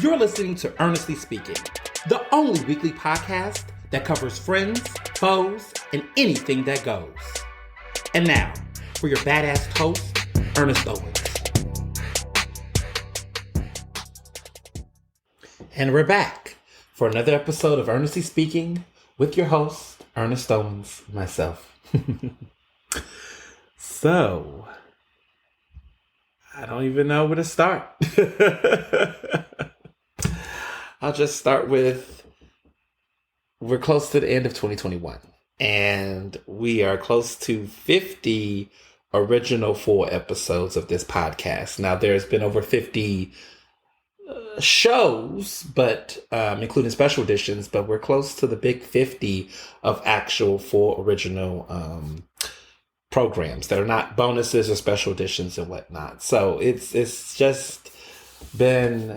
You're listening to Ernestly Speaking, the only weekly podcast that covers friends, foes, and anything that goes. And now, for your badass host, Ernest Owens. And we're back for another episode of Ernestly Speaking with your host, Ernest Owens, myself. So, I don't even know where to start. I'll just start with, we're close to the end of 2021, and we are close to 50 original full episodes of this podcast. Now, there's been over 50 shows, but including special editions, but we're close to the big 50 of actual full original programs that are not bonuses or special editions and whatnot. So it's just been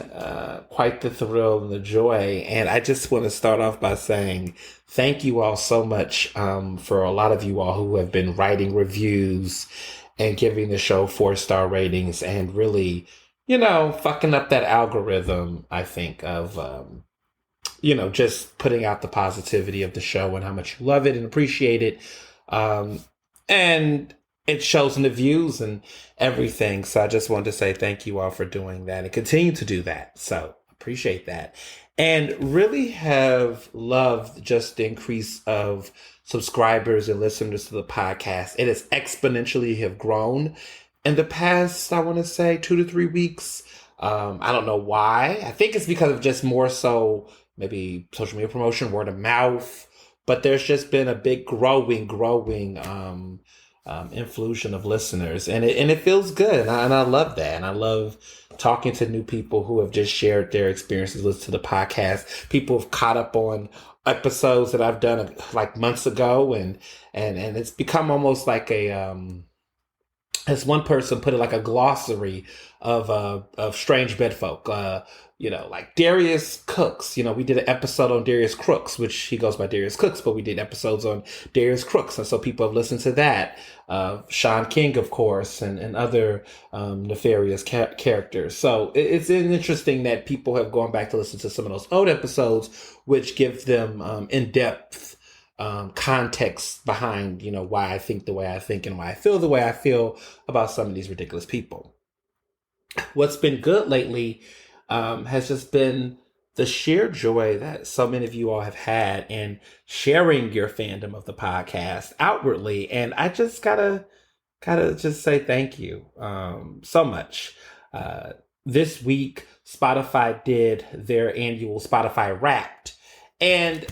quite the thrill and the joy. And I just want to start off by saying thank you all so much for a lot of you all who have been writing reviews and giving the show 4-star ratings and really, fucking up that algorithm, I think, of, just putting out the positivity of the show and how much you love it and appreciate it. And it shows in the views and everything. So I just wanted to say thank you all for doing that and continue to do that. So appreciate that. And really have loved just the increase of subscribers and listeners to the podcast. It has exponentially have grown in the past, I want to say 2 to 3 weeks. I don't know why. I think it's because of just more so maybe social media promotion, word of mouth. But there's just been a big growing infusion of listeners, and it feels good, and I love that, and I love talking to new people who have just shared their experiences, listening to the podcast. People have caught up on episodes that I've done like months ago, and it's become almost like as one person put it, like a glossary of strange bedfolk. Like Darius Cooks. We did an episode on Darius Crooks, which he goes by Darius Cooks, but we did episodes on Darius Crooks. And so people have listened to that. Sean King, of course, and other nefarious characters. So it's interesting that people have gone back to listen to some of those old episodes, which give them in-depth context behind, why I think the way I think and why I feel the way I feel about some of these ridiculous people. What's been good lately has just been the sheer joy that so many of you all have had in sharing your fandom of the podcast outwardly. And I just gotta just say thank you so much. This week, Spotify did their annual Spotify Wrapped. And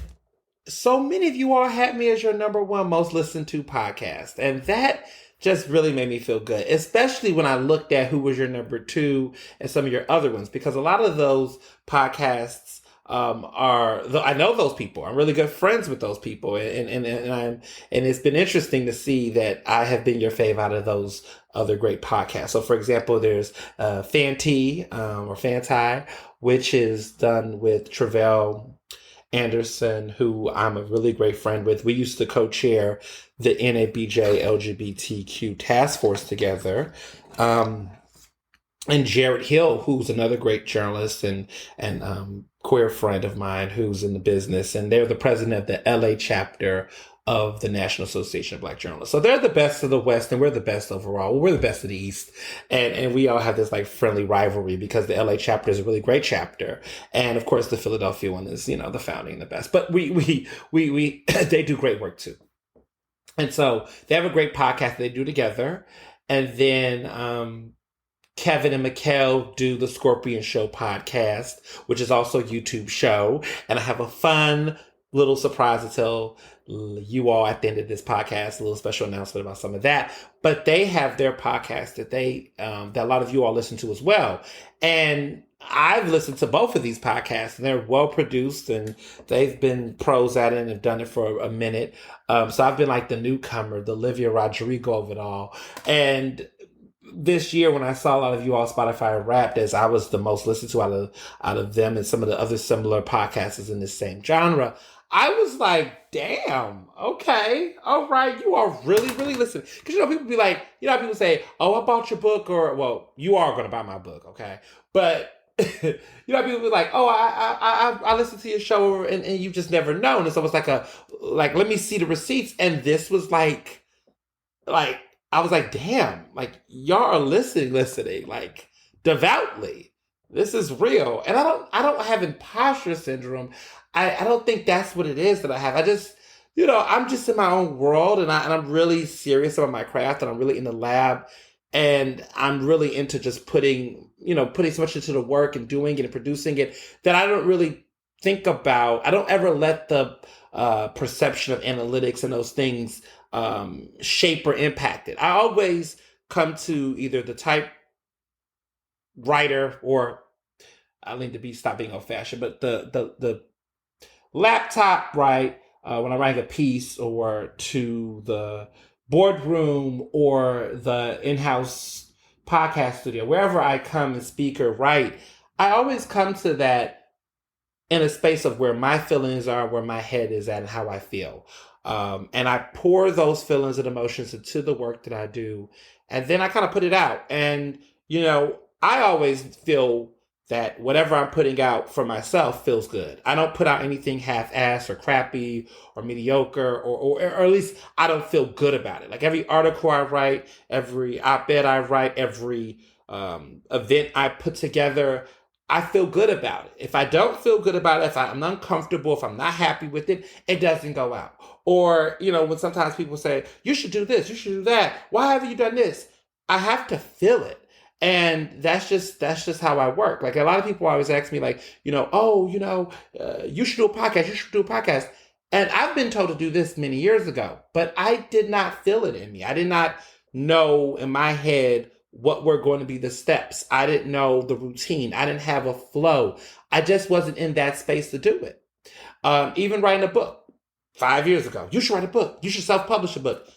so many of you all had me as your number one most listened to podcast. And that just really made me feel good, especially when I looked at who was your number two and some of your other ones, because a lot of those podcasts I know those people. I'm really good friends with those people, and it's been interesting to see that I have been your fave out of those other great podcasts. So, for example, there's Fanti or Fanti, which is done with Travell Anderson, who I'm a really great friend with. We used to co-chair the NABJ LGBTQ task force together. And Jared Hill, who's another great journalist and queer friend of mine who's in the business. And they're the president of the LA chapter of the National Association of Black Journalists. So they're the best of the West, and we're the best overall. Well, we're the best of the East. And we all have this like friendly rivalry because the LA chapter is a really great chapter. And of course the Philadelphia one is, the founding, the best. But we they do great work too. And so they have a great podcast they do together. And then Kevin and Mikkel do the Scorpion Show podcast, which is also a YouTube show. And I have a fun little surprise to tell you all at the end of this podcast, a little special announcement about some of that. But they have their podcast that that a lot of you all listen to as well. And I've listened to both of these podcasts, and they're well produced, and they've been pros at it and have done it for a minute. So I've been like the newcomer, the Olivia Rodrigo of it all. And this year, when I saw a lot of you all Spotify Wrapped, as I was the most listened to out of them and some of the other similar podcasts in the same genre, I was like, damn, okay, all right, you are really, really listening. Because, people be like, people say, oh, I bought your book, or, well, you are going to buy my book, okay? But People be like, "Oh, I listened to your show and you just never known." It's almost like let me see the receipts. And this was like I was like, "Damn, like y'all are listening, like devoutly. This is real." And I don't have imposter syndrome. I don't think that's what it is that I have. I just I'm just in my own world, and I'm really serious about my craft, and I'm really in the lab, and I'm really into just putting so much into the work and doing it and producing it that I don't really think about. I don't ever let the perception of analytics and those things shape or impact it. I always come to either the typewriter or I need to stop being old fashioned, but the laptop, right? When I'm writing a piece, or to the boardroom or the in-house podcast studio, wherever I come and speak or write, I always come to that in a space of where my feelings are, where my head is at, and how I feel. And I pour those feelings and emotions into the work that I do. And then I kind of put it out. And, I always feel that whatever I'm putting out for myself feels good. I don't put out anything half-assed or crappy or mediocre, or at least I don't feel good about it. Like every article I write, every op-ed I write, every event I put together, I feel good about it. If I don't feel good about it, if I'm uncomfortable, if I'm not happy with it, it doesn't go out. Or, when sometimes people say, you should do this, you should do that. Why haven't you done this? I have to feel it. And that's just how I work. Like a lot of people always ask me like, you should do a podcast, you should do a podcast. And I've been told to do this many years ago, but I did not feel it in me. I did not know in my head what were going to be the steps. I didn't know the routine. I didn't have a flow. I just wasn't in that space to do it. Even writing a book 5 years ago, you should write a book. You should self-publish a book.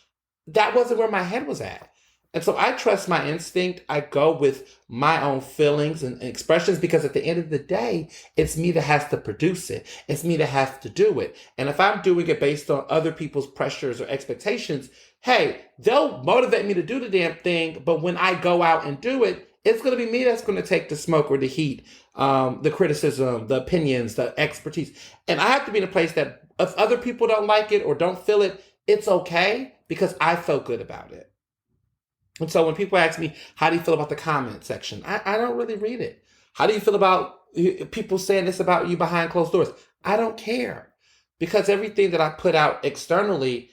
That wasn't where my head was at. And so I trust my instinct. I go with my own feelings and expressions, because at the end of the day, it's me that has to produce it. It's me that has to do it. And if I'm doing it based on other people's pressures or expectations, hey, they'll motivate me to do the damn thing. But when I go out and do it, it's going to be me that's going to take the smoke or the heat, the criticism, the opinions, the expertise. And I have to be in a place that if other people don't like it or don't feel it, it's okay, because I felt good about it. And so when people ask me, how do you feel about the comment section? I don't really read it. How do you feel about people saying this about you behind closed doors? I don't care, because everything that I put out externally,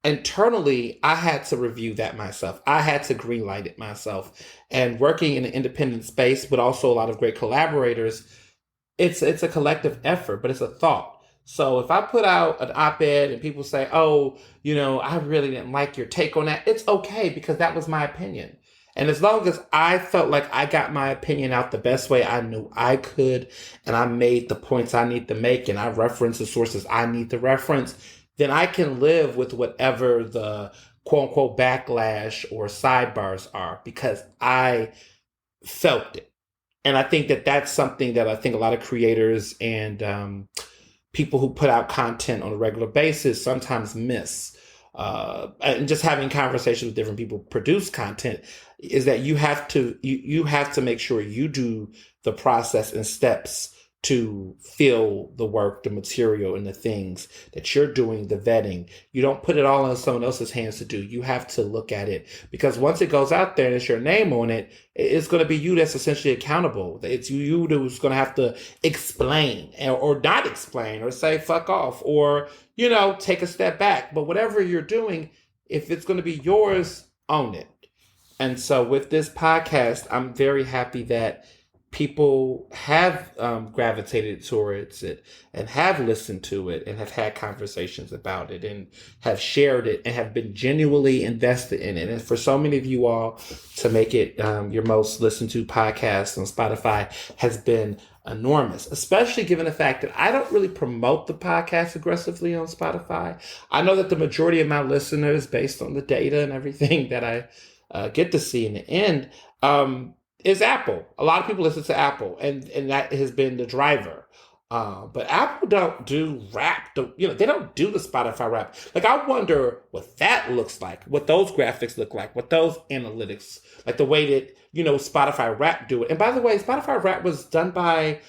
internally, I had to review that myself. I had to greenlight it myself. And working in an independent space, but also a lot of great collaborators, it's a collective effort, but it's a thought. So if I put out an op-ed and people say, oh, I really didn't like your take on that, it's okay, because that was my opinion. And as long as I felt like I got my opinion out the best way I knew I could, and I made the points I need to make, and I reference the sources I need to reference, then I can live with whatever the quote unquote backlash or sidebars are, because I felt it. And I think that that's something that I think a lot of creators and people who put out content on a regular basis sometimes miss. And just having conversations with different people produce content, is that you have to make sure you do the process and steps to feel the work, the material, and the things that you're doing, the vetting. You don't put it all in someone else's hands to do. You have to look at it, because once it goes out there and it's your name on it, it's going to be you that's essentially accountable. It's you who's going to have to explain or not explain, or say fuck off, or, take a step back. But whatever you're doing, if it's going to be yours, own it. And so with this podcast, I'm very happy that people have gravitated towards it and have listened to it and have had conversations about it and have shared it and have been genuinely invested in it. And for so many of you all to make it your most listened to podcast on Spotify has been enormous, especially given the fact that I don't really promote the podcast aggressively on Spotify. I know that the majority of my listeners, based on the data and everything that I get to see in the end, is Apple. A lot of people listen to Apple, and that has been the driver. But Apple don't do rap. They don't do the Spotify rap. Like, I wonder what that looks like, what those graphics look like, what those analytics, like the way that, Spotify rap do it. And by the way, Spotify rap was done by,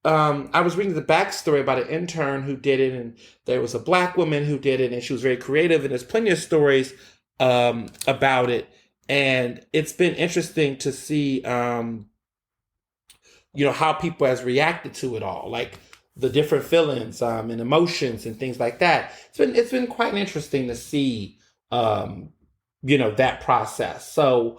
I was reading the backstory about an intern who did it, and there was a Black woman who did it, and she was very creative, and there's plenty of stories about it. And it's been interesting to see, how people has reacted to it all, like the different feelings and emotions and things like that. It's been quite interesting to see, that process. So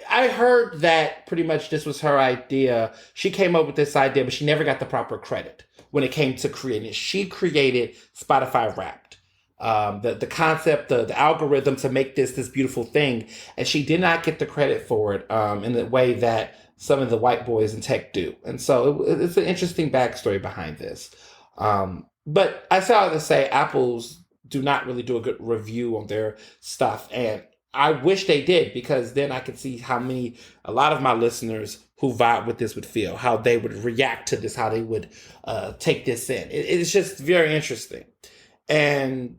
I heard that pretty much this was her idea. She came up with this idea, but she never got the proper credit when it came to creating it. She created Spotify Wrapped. The concept, the algorithm to make this beautiful thing, and she did not get the credit for it in the way that some of the white boys in tech do. And so it's an interesting backstory behind this. But I saw to say Apple's do not really do a good review on their stuff, and I wish they did, because then I could see a lot of my listeners who vibe with this would feel, how they would react to this, how they would take this in. It's just very interesting. And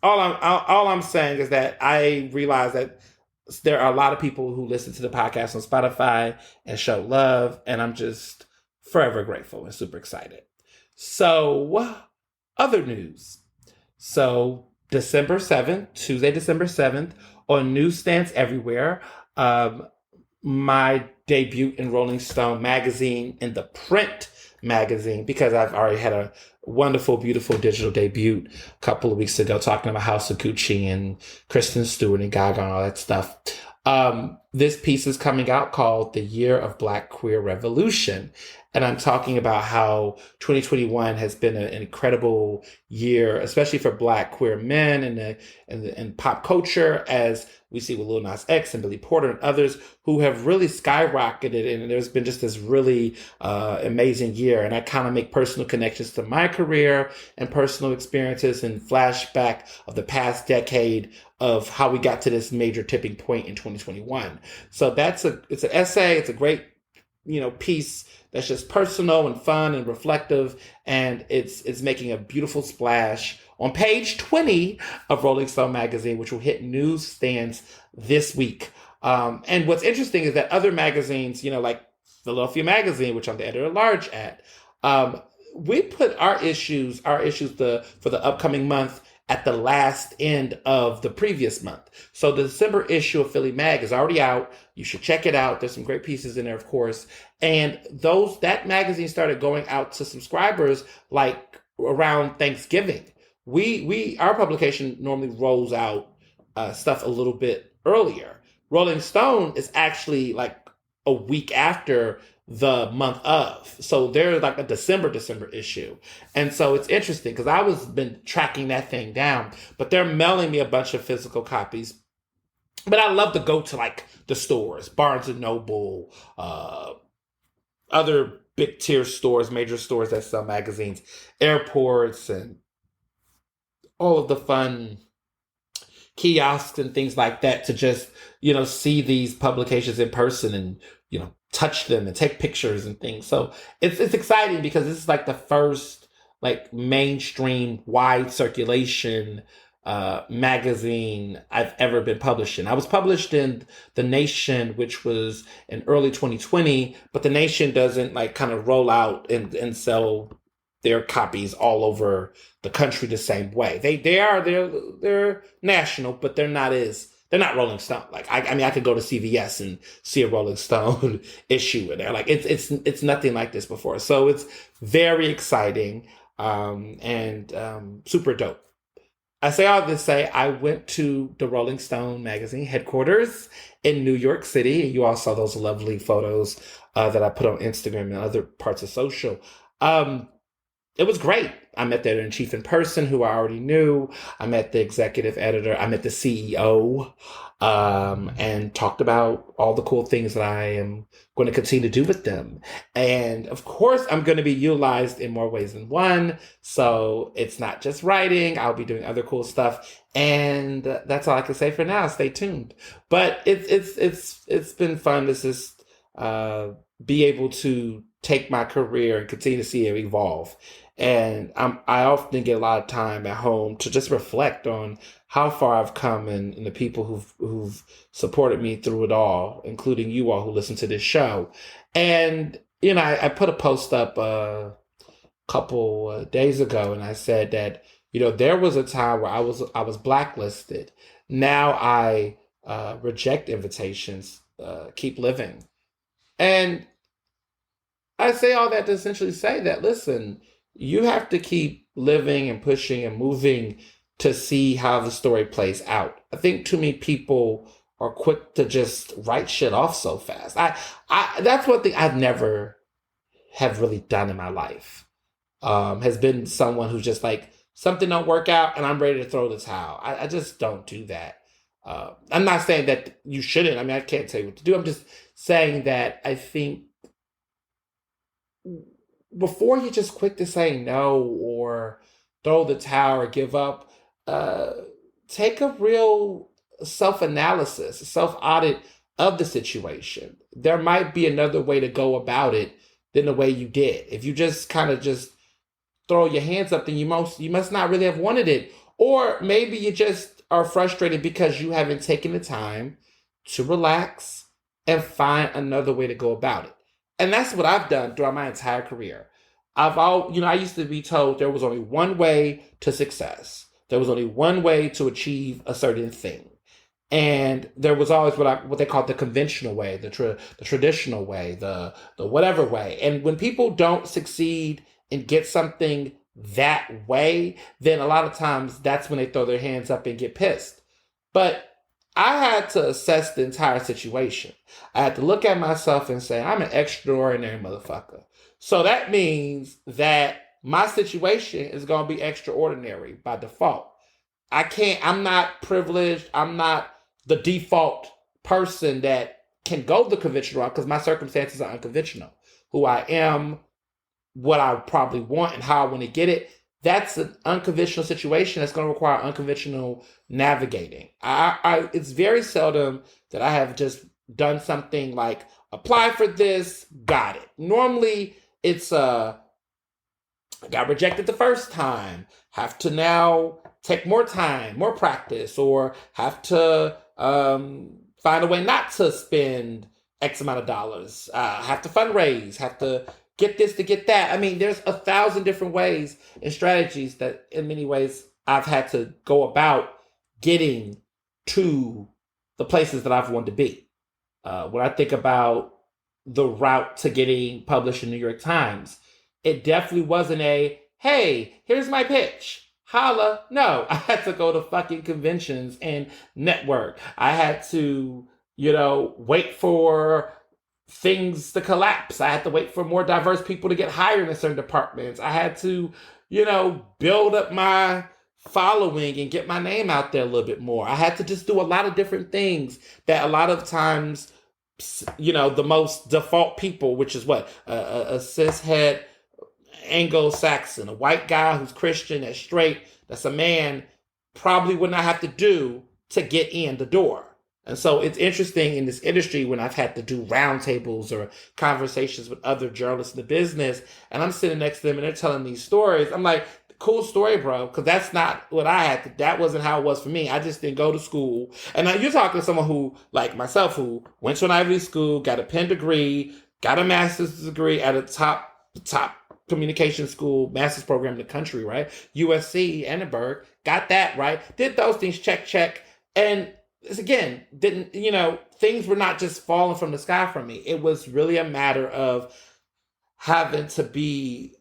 all I'm saying is that I realize that there are a lot of people who listen to the podcast on Spotify and show love, and I'm just forever grateful and super excited. So, other news. So, December 7th, Tuesday, December 7th, on newsstands everywhere, my debut in Rolling Stone magazine, in the print magazine, because I've already had a wonderful, beautiful digital debut a couple of weeks ago, talking about House of Gucci and Kristen Stewart and Gaga and all that stuff. This piece is coming out called The Year of Black Queer Revolution. And I'm talking about how 2021 has been an incredible year, especially for Black queer men and pop culture, as we see with Lil Nas X and Billy Porter and others who have really skyrocketed. And there's been just this really amazing year. And I kind of make personal connections to my career and personal experiences and flashback of the past decade of how we got to this major tipping point in 2021. So it's an essay. It's a great, piece that's just personal and fun and reflective, and it's making a beautiful splash on page 20 of Rolling Stone magazine, which will hit newsstands this week. And what's interesting is that other magazines, like Philadelphia Magazine, which I'm the editor-at-large at, we put our issues for the upcoming month at the last end of the previous month. So the December issue of Philly Mag is already out. You should check it out. There's some great pieces in there, of course. And that magazine started going out to subscribers like around Thanksgiving. Our publication normally rolls out stuff a little bit earlier. Rolling Stone is actually like a week after the month of. So they're like a December issue. And so it's interesting because I was been tracking that thing down, but they're mailing me a bunch of physical copies. But I love to go to like the stores, Barnes and Noble, other big tier stores, major stores that sell magazines, airports, and all of the fun kiosks and things like that, to just, see these publications in person and, touch them and take pictures and things. So it's exciting because this is like the first like mainstream wide circulation magazine I've ever been published in. I was published in The Nation, which was in early 2020, but The Nation doesn't like kind of roll out and sell their copies all over the country the same way. They're national, but they're not Rolling Stone. Like I could go to CVS and see a Rolling Stone issue in there. Like it's nothing like this before. So it's very exciting and super dope. I say all this to say I went to the Rolling Stone magazine headquarters in New York City. You all saw those lovely photos that I put on Instagram and other parts of social. It was great. I met the editor-in-chief in person, who I already knew. I met the executive editor. I met the CEO and talked about all the cool things that I am going to continue to do with them. And of course, I'm going to be utilized in more ways than one. So it's not just writing. I'll be doing other cool stuff. And that's all I can say for now. Stay tuned. But it's been fun. This is be able to take my career and continue to see it evolve. And I often get a lot of time at home to just reflect on how far I've come and the people who've supported me through it all, including you all who listen to this show. And, I put a post up couple days ago, and I said that there was a time where I was blacklisted. Now I reject invitations, keep living, and I say all that to essentially say that, listen, you have to keep living and pushing and moving to see how the story plays out. I think too many people are quick to just write shit off so fast. I that's one thing I've never have really done in my life. Has been someone who's just like, something don't work out and I'm ready to throw the towel. I just don't do that. I'm not saying that you shouldn't. I mean, I can't tell you what to do. I'm just saying that I think before you're just quick to say no or throw the towel or give up, take a real self-analysis, self-audit of the situation. There might be another way to go about it than the way you did. If you just kind of just throw your hands up, then you must not really have wanted it. Or maybe you just are frustrated because you haven't taken the time to relax and find another way to go about it. And that's what I've done throughout my entire career. I used to be told there was only one way to success. There was only one way to achieve a certain thing. And there was always what they call the conventional way, the traditional way, the whatever way. And when people don't succeed and get something that way, then a lot of times that's when they throw their hands up and get pissed. But I had to assess the entire situation. I had to look at myself and say, I'm an extraordinary motherfucker. So that means that my situation is going to be extraordinary by default. I'm not privileged. I'm not the default person that can go the conventional route because my circumstances are unconventional. Who I am, what I probably want, and how I want to get it, that's an unconventional situation that's going to require unconventional navigating. It's very seldom that I have just done something like apply for this, got it. Normally it's I got rejected the first time, have to now take more time, more practice, or have to find a way not to spend X amount of dollars, have to fundraise, have to get this to get that. I mean, there's 1,000 different ways and strategies that in many ways I've had to go about getting to the places that I've wanted to be. When I think about the route to getting published in New York Times, it definitely wasn't hey, here's my pitch. Holla. No, I had to go to fucking conventions and network. I had to, wait for things to collapse. I had to wait for more diverse people to get hired in certain departments. I had to, build up my following and get my name out there a little bit more. I had to just do a lot of different things that a lot of times, the most default people, which is what? A cishet Anglo-Saxon, a white guy who's Christian, that's straight, that's a man, probably would not have to do to get in the door. And so it's interesting in this industry when I've had to do roundtables or conversations with other journalists in the business, and I'm sitting next to them and they're telling these stories. I'm like, cool story, bro, because that's not what I had to, that wasn't how it was for me. I just didn't go to school. And now you're talking to someone who, like myself, who went to an Ivy League school, got a Penn degree, got a master's degree at a top communication school, master's program in the country, right? USC, Edinburgh, got that, right? Did those things, check. And again, things were not just falling from the sky for me. It was really a matter of having to be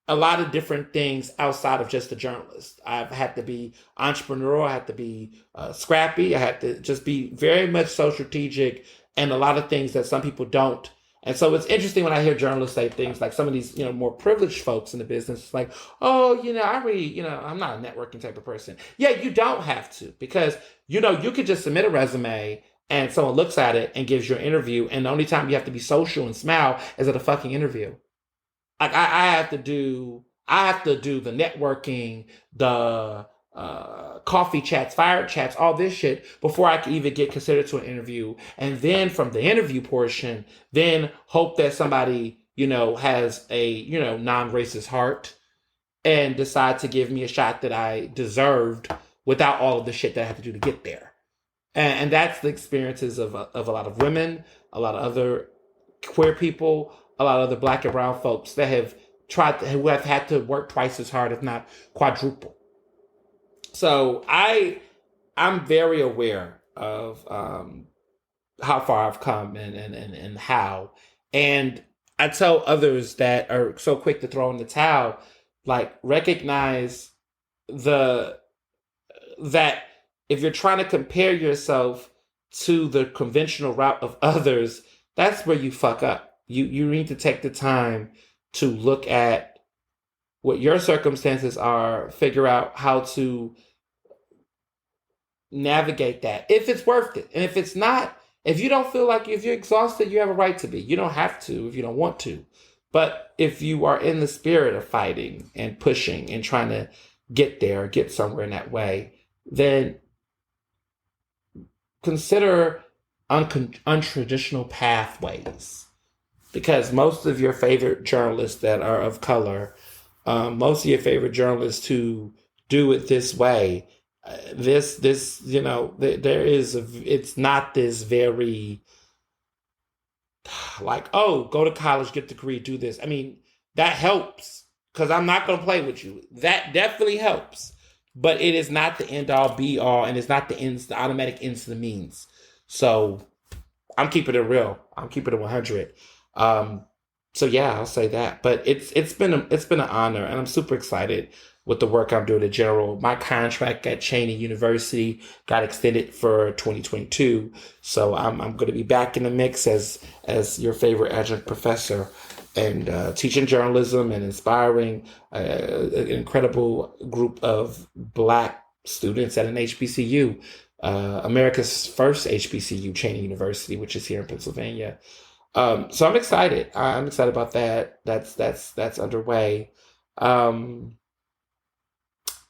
a lot of different things outside of just a journalist. I've had to be entrepreneurial. I had to be scrappy. I had to just be very much so strategic and a lot of things that some people don't. And so it's interesting when I hear journalists say things like some of these, more privileged folks in the business, it's like, oh, I really, I'm not a networking type of person. Yeah, you don't have to, because, you could just submit a resume and someone looks at it and gives you an interview. And the only time you have to be social and smile is at a fucking interview. Like I have to do the networking, the coffee chats, fire chats, all this shit before I could even get considered to an interview. And then from the interview portion, then hope that somebody, has a, non-racist heart and decide to give me a shot that I deserved without all of the shit that I had to do to get there. And that's the experiences of a lot of women, a lot of other queer people, a lot of other Black and brown folks that have who have had to work twice as hard, if not quadruple. So I'm very aware of how far I've come and how. And I tell others that are so quick to throw in the towel, like, recognize that if you're trying to compare yourself to the conventional route of others, that's where you fuck up. You need to take the time to look at what your circumstances are, figure out how to navigate that, if it's worth it. And if it's not, if you don't feel like, if you're exhausted, you have a right to be. You don't have to if you don't want to. But if you are in the spirit of fighting and pushing and trying to get there, get somewhere in that way, then consider untraditional pathways. Because most of your favorite journalists that are of color, most of your favorite journalists who do it this way, it's not this very, like, oh, go to college, get a degree, do this. I mean, that helps, because I'm not going to play with you. That definitely helps. But it is not the end all be all, and it's not the automatic ends to the means. So I'm keeping it real. I'm keeping it 100. So yeah, I'll say that. But it's been an honor, and I'm super excited with the work I'm doing in general. My contract at Cheyney University got extended for 2022, so I'm going to be back in the mix as your favorite adjunct professor, and teaching journalism and inspiring an incredible group of Black students at an HBCU, America's first HBCU, Cheyney University, which is here in Pennsylvania. So I'm excited. I'm excited about that. That's underway.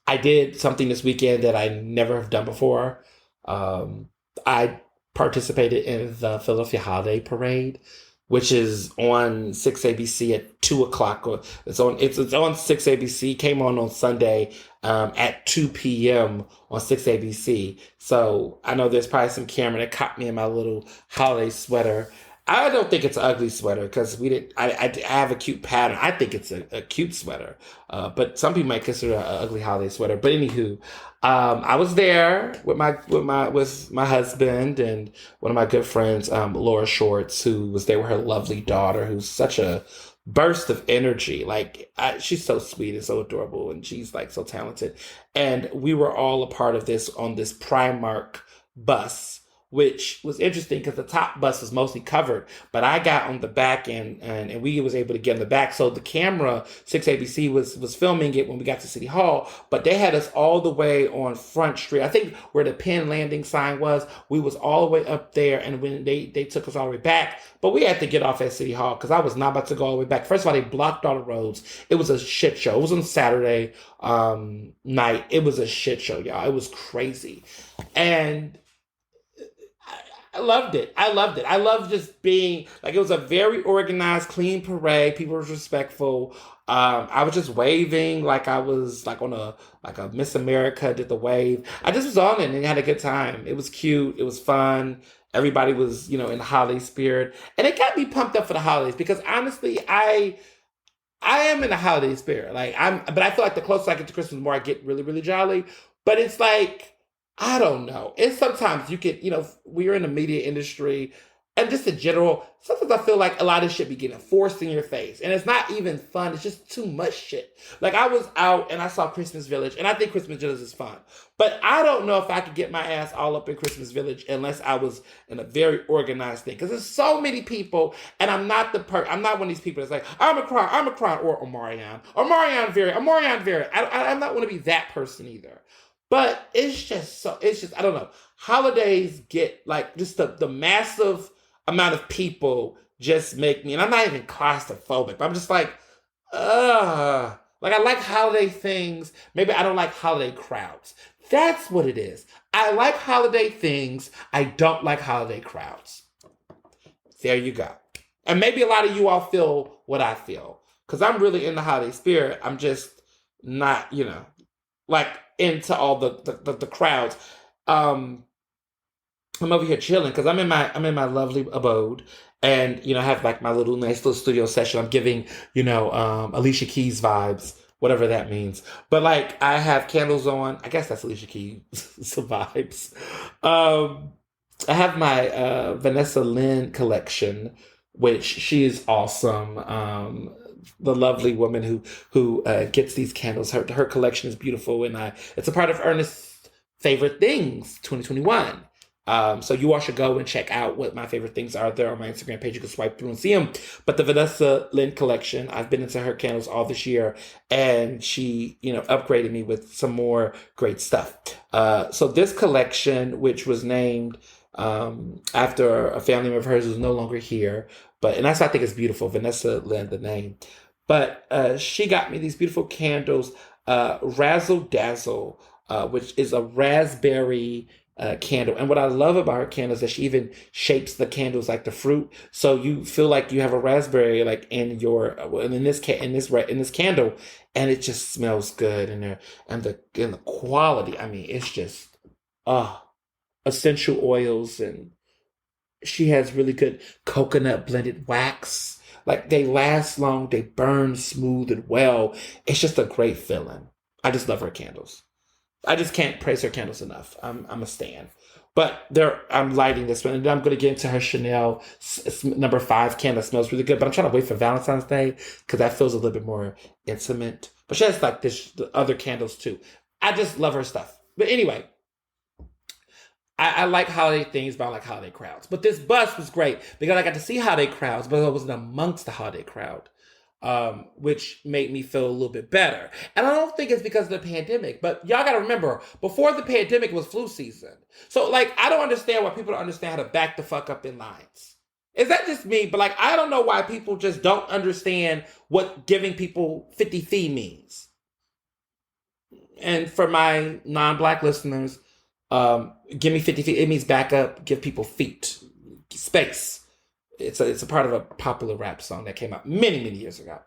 I did something this weekend that I never have done before. I participated in the Philadelphia Holiday Parade, which is on 6ABC at 2:00. It's on 6ABC. Came on Sunday at 2 p.m. on 6ABC. So I know there's probably some camera that caught me in my little holiday sweater. I don't think it's an ugly sweater, because I have a cute pattern. I think it's a cute sweater, but some people might consider it an ugly holiday sweater. But anywho, I was there with my husband and one of my good friends, Laura Shorts, who was there with her lovely daughter, who's such a burst of energy. Like, she's so sweet and so adorable, and she's like so talented. And we were all a part of this on this Primark bus, which was interesting because the top bus was mostly covered, but I got on the back end, and we was able to get in the back. So the camera, 6ABC, was filming it when we got to City Hall, but they had us all the way on Front Street. I think where the Penn Landing sign was, we was all the way up there, and when they took us all the way back, but we had to get off at City Hall because I was not about to go all the way back. First of all, they blocked all the roads. It was a shit show. It was on Saturday night. It was a shit show, y'all. It was crazy. And I loved it. I loved just being, like, it was a very organized, clean parade. People were respectful. I was just waving like I was like on a Miss America, did the wave. I just was on it and had a good time. It was cute. It was fun. Everybody was, in the holiday spirit. And it got me pumped up for the holidays, because honestly, I am in the holiday spirit. But I feel like the closer I get to Christmas, the more I get really, really jolly. But it's like, I don't know. It's sometimes you get, we're in the media industry, and just in general, sometimes I feel like a lot of shit be getting forced in your face. And it's not even fun. It's just too much shit. Like, I was out and I saw Christmas Village, and I think Christmas Village is fun. But I don't know if I could get my ass all up in Christmas Village unless I was in a very organized thing. Because there's so many people, and I'm not one of these people that's like, I'm a crying, or Omarion Very. I'm not want to be that person either. But it's just, I don't know. Holidays get, like, just the massive amount of people just make me, and I'm not even claustrophobic, but I'm just like, Like, I like holiday things. Maybe I don't like holiday crowds. That's what it is. I like holiday things. I don't like holiday crowds. There you go. And maybe a lot of you all feel what I feel. Because I'm really in the holiday spirit. I'm just not, like into all the crowds. I'm over here chilling because I'm in my lovely abode, and I have like my nice little studio session. I'm giving Alicia Keys vibes, whatever that means. But like I have candles on. I guess that's Alicia Keys vibes. I have my Vanessa Lynn collection, which she is awesome. The lovely woman who gets these candles. Her collection is beautiful, and it's a part of Ernest's favorite things 2021. So you all should go and check out what my favorite things are there on my Instagram page. You can swipe through and see them. But the Vanessa Lynn collection, I've been into her candles all this year, and she, upgraded me with some more great stuff. So this collection, which was named after a family member of hers who's no longer here, and I think it's beautiful, Vanessa Lynn, the name. But she got me these beautiful candles, Razzle Dazzle, which is a raspberry candle. And what I love about her candles is that she even shapes the candles like the fruit, so you feel like you have a raspberry like in this candle, and it just smells good. And the quality. I mean, it's just essential oils, and she has really good coconut blended wax. Like, they last long, they burn smooth and well. It's just a great feeling. I just love her candles. I just can't praise her candles enough. I'm a stan. But I'm lighting this one, and then I'm going to get into her Chanel number 5 candle. That smells really good. But I'm trying to wait for Valentine's Day because that feels a little bit more intimate. But she has like the other candles too. I just love her stuff. But anyway, I like holiday things, but I like holiday crowds. But this bus was great because I got to see holiday crowds, but I wasn't amongst the holiday crowd, which made me feel a little bit better. And I don't think it's because of the pandemic, but y'all got to remember, before the pandemic was flu season. So, like, I don't understand why people don't understand how to back the fuck up in lines. Is that just me? But, like, I don't know why people just don't understand what giving people 50 fee means. And for my non-Black listeners, give me 50 feet. It means back up, give people feet, space. It's a part of a popular rap song that came out many, many years ago.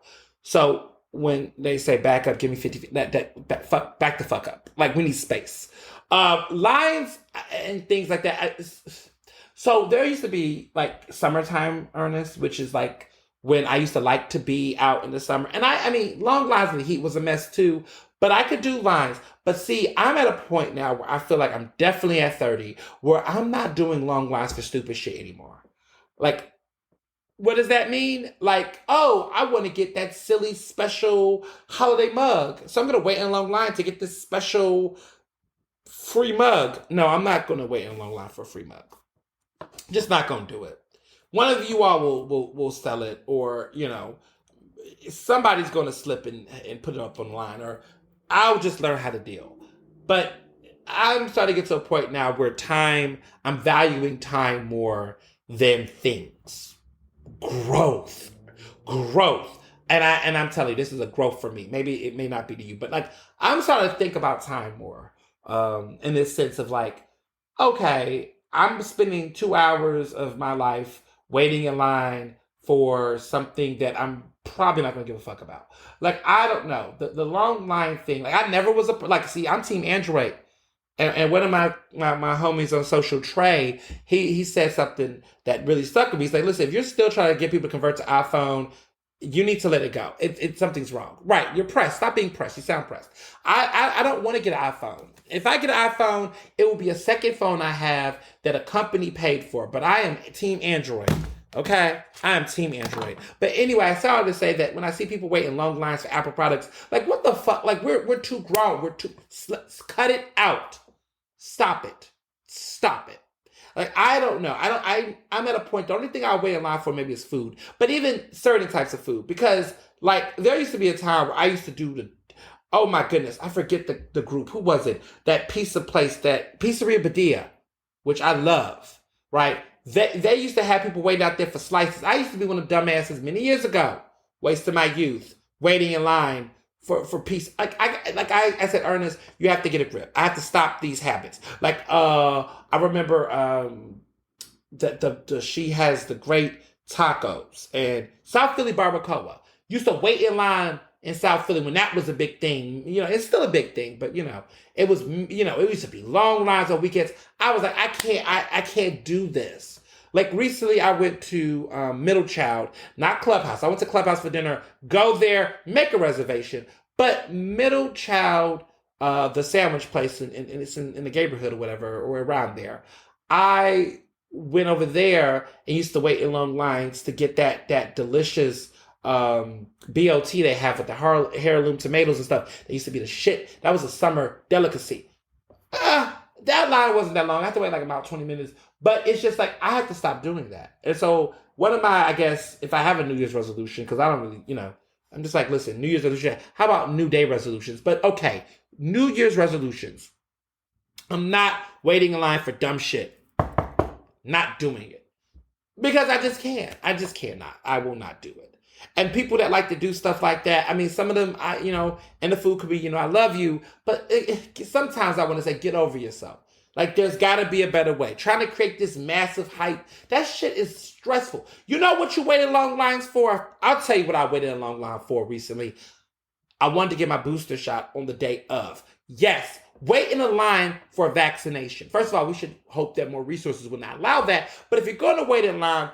So when they say back up, give me 50 feet, back the fuck up. Like, we need space. Lines and things like that. So there used to be like summertime, Ernest, which is like when I used to like to be out in the summer. And I mean, long lines in the heat was a mess too. But I could do lines. But see, I'm at a point now where I feel like I'm definitely at 30, where I'm not doing long lines for stupid shit anymore. Like, what does that mean? Like, oh, I want to get that silly special holiday mug, so I'm going to wait in a long line to get this special free mug. No, I'm not going to wait in a long line for a free mug. Just not going to do it. One of you all will sell it, or, somebody's going to slip and put it up online, or I'll just learn how to deal. But I'm starting to get to a point now where I'm valuing time more than things. Growth. And I'm telling you, this is a growth for me. Maybe it may not be to you, but like, I'm starting to think about time more. In this sense of like, okay, I'm spending 2 hours of my life waiting in line for something that I'm probably not going to give a fuck about. Like, I don't know. The long line thing, like, I never was I'm Team Android. And one of my homies on social, Trey, he said something that really stuck with me. He's like, listen, if you're still trying to get people to convert to iPhone, you need to let it go. Something's wrong. Right, you're pressed. Stop being pressed. You sound pressed. I don't want to get an iPhone. If I get an iPhone, it will be a second phone I have that a company paid for. But I am Team Android. Okay? I am Team Android. But anyway, I started to say that when I see people waiting long lines for Apple products, like, what the fuck? Like, we're too grown. Let's cut it out. Stop it. Like, I don't know. I'm at a point, the only thing I wait in line for maybe is food. But even certain types of food. Because, like, there used to be a time where I used to do oh my goodness, I forget the group. Who was it? That pizza place, that Pizzeria Badia, which I love, right? They used to have people waiting out there for slices. I used to be one of the dumbasses many years ago, wasting my youth, waiting in line for peace. I said, Ernest, you have to get a grip. I have to stop these habits. I remember she has the great tacos and South Philly barbacoa. Used to wait in line in South Philly when that was a big thing. It's still a big thing, but it was, it used to be long lines on weekends. I was like, I can't do this. Like recently I went to Middle Child, not Clubhouse. I went to Clubhouse for dinner, go there, make a reservation. But Middle Child, the sandwich place, and it's in the neighborhood or whatever, or around there. I went over there and used to wait in long lines to get that delicious BOT they have with the heirloom tomatoes and stuff. They used to be the shit. That was a summer delicacy. That line wasn't that long. I had to wait like about 20 minutes. But it's just like, I have to stop doing that. And so one of my, I guess, if I have a New Year's resolution, because I don't really, I'm just like, listen, New Year's resolution, how about New Day resolutions? But okay, New Year's resolutions. I'm not waiting in line for dumb shit. Not doing it. Because I just can't. I just cannot. I will not do it. And people that like to do stuff like that, I mean, some of them, and the food could be, I love you, but sometimes I want to say, get over yourself. Like, there's got to be a better way. Trying to create this massive hype, that shit is stressful. You know what you waited long lines for? I'll tell you what I waited in a long line for recently. I wanted to get my booster shot on the day of. Yes, wait in a line for a vaccination. First of all, we should hope that more resources will not allow that. But if you're going to wait in line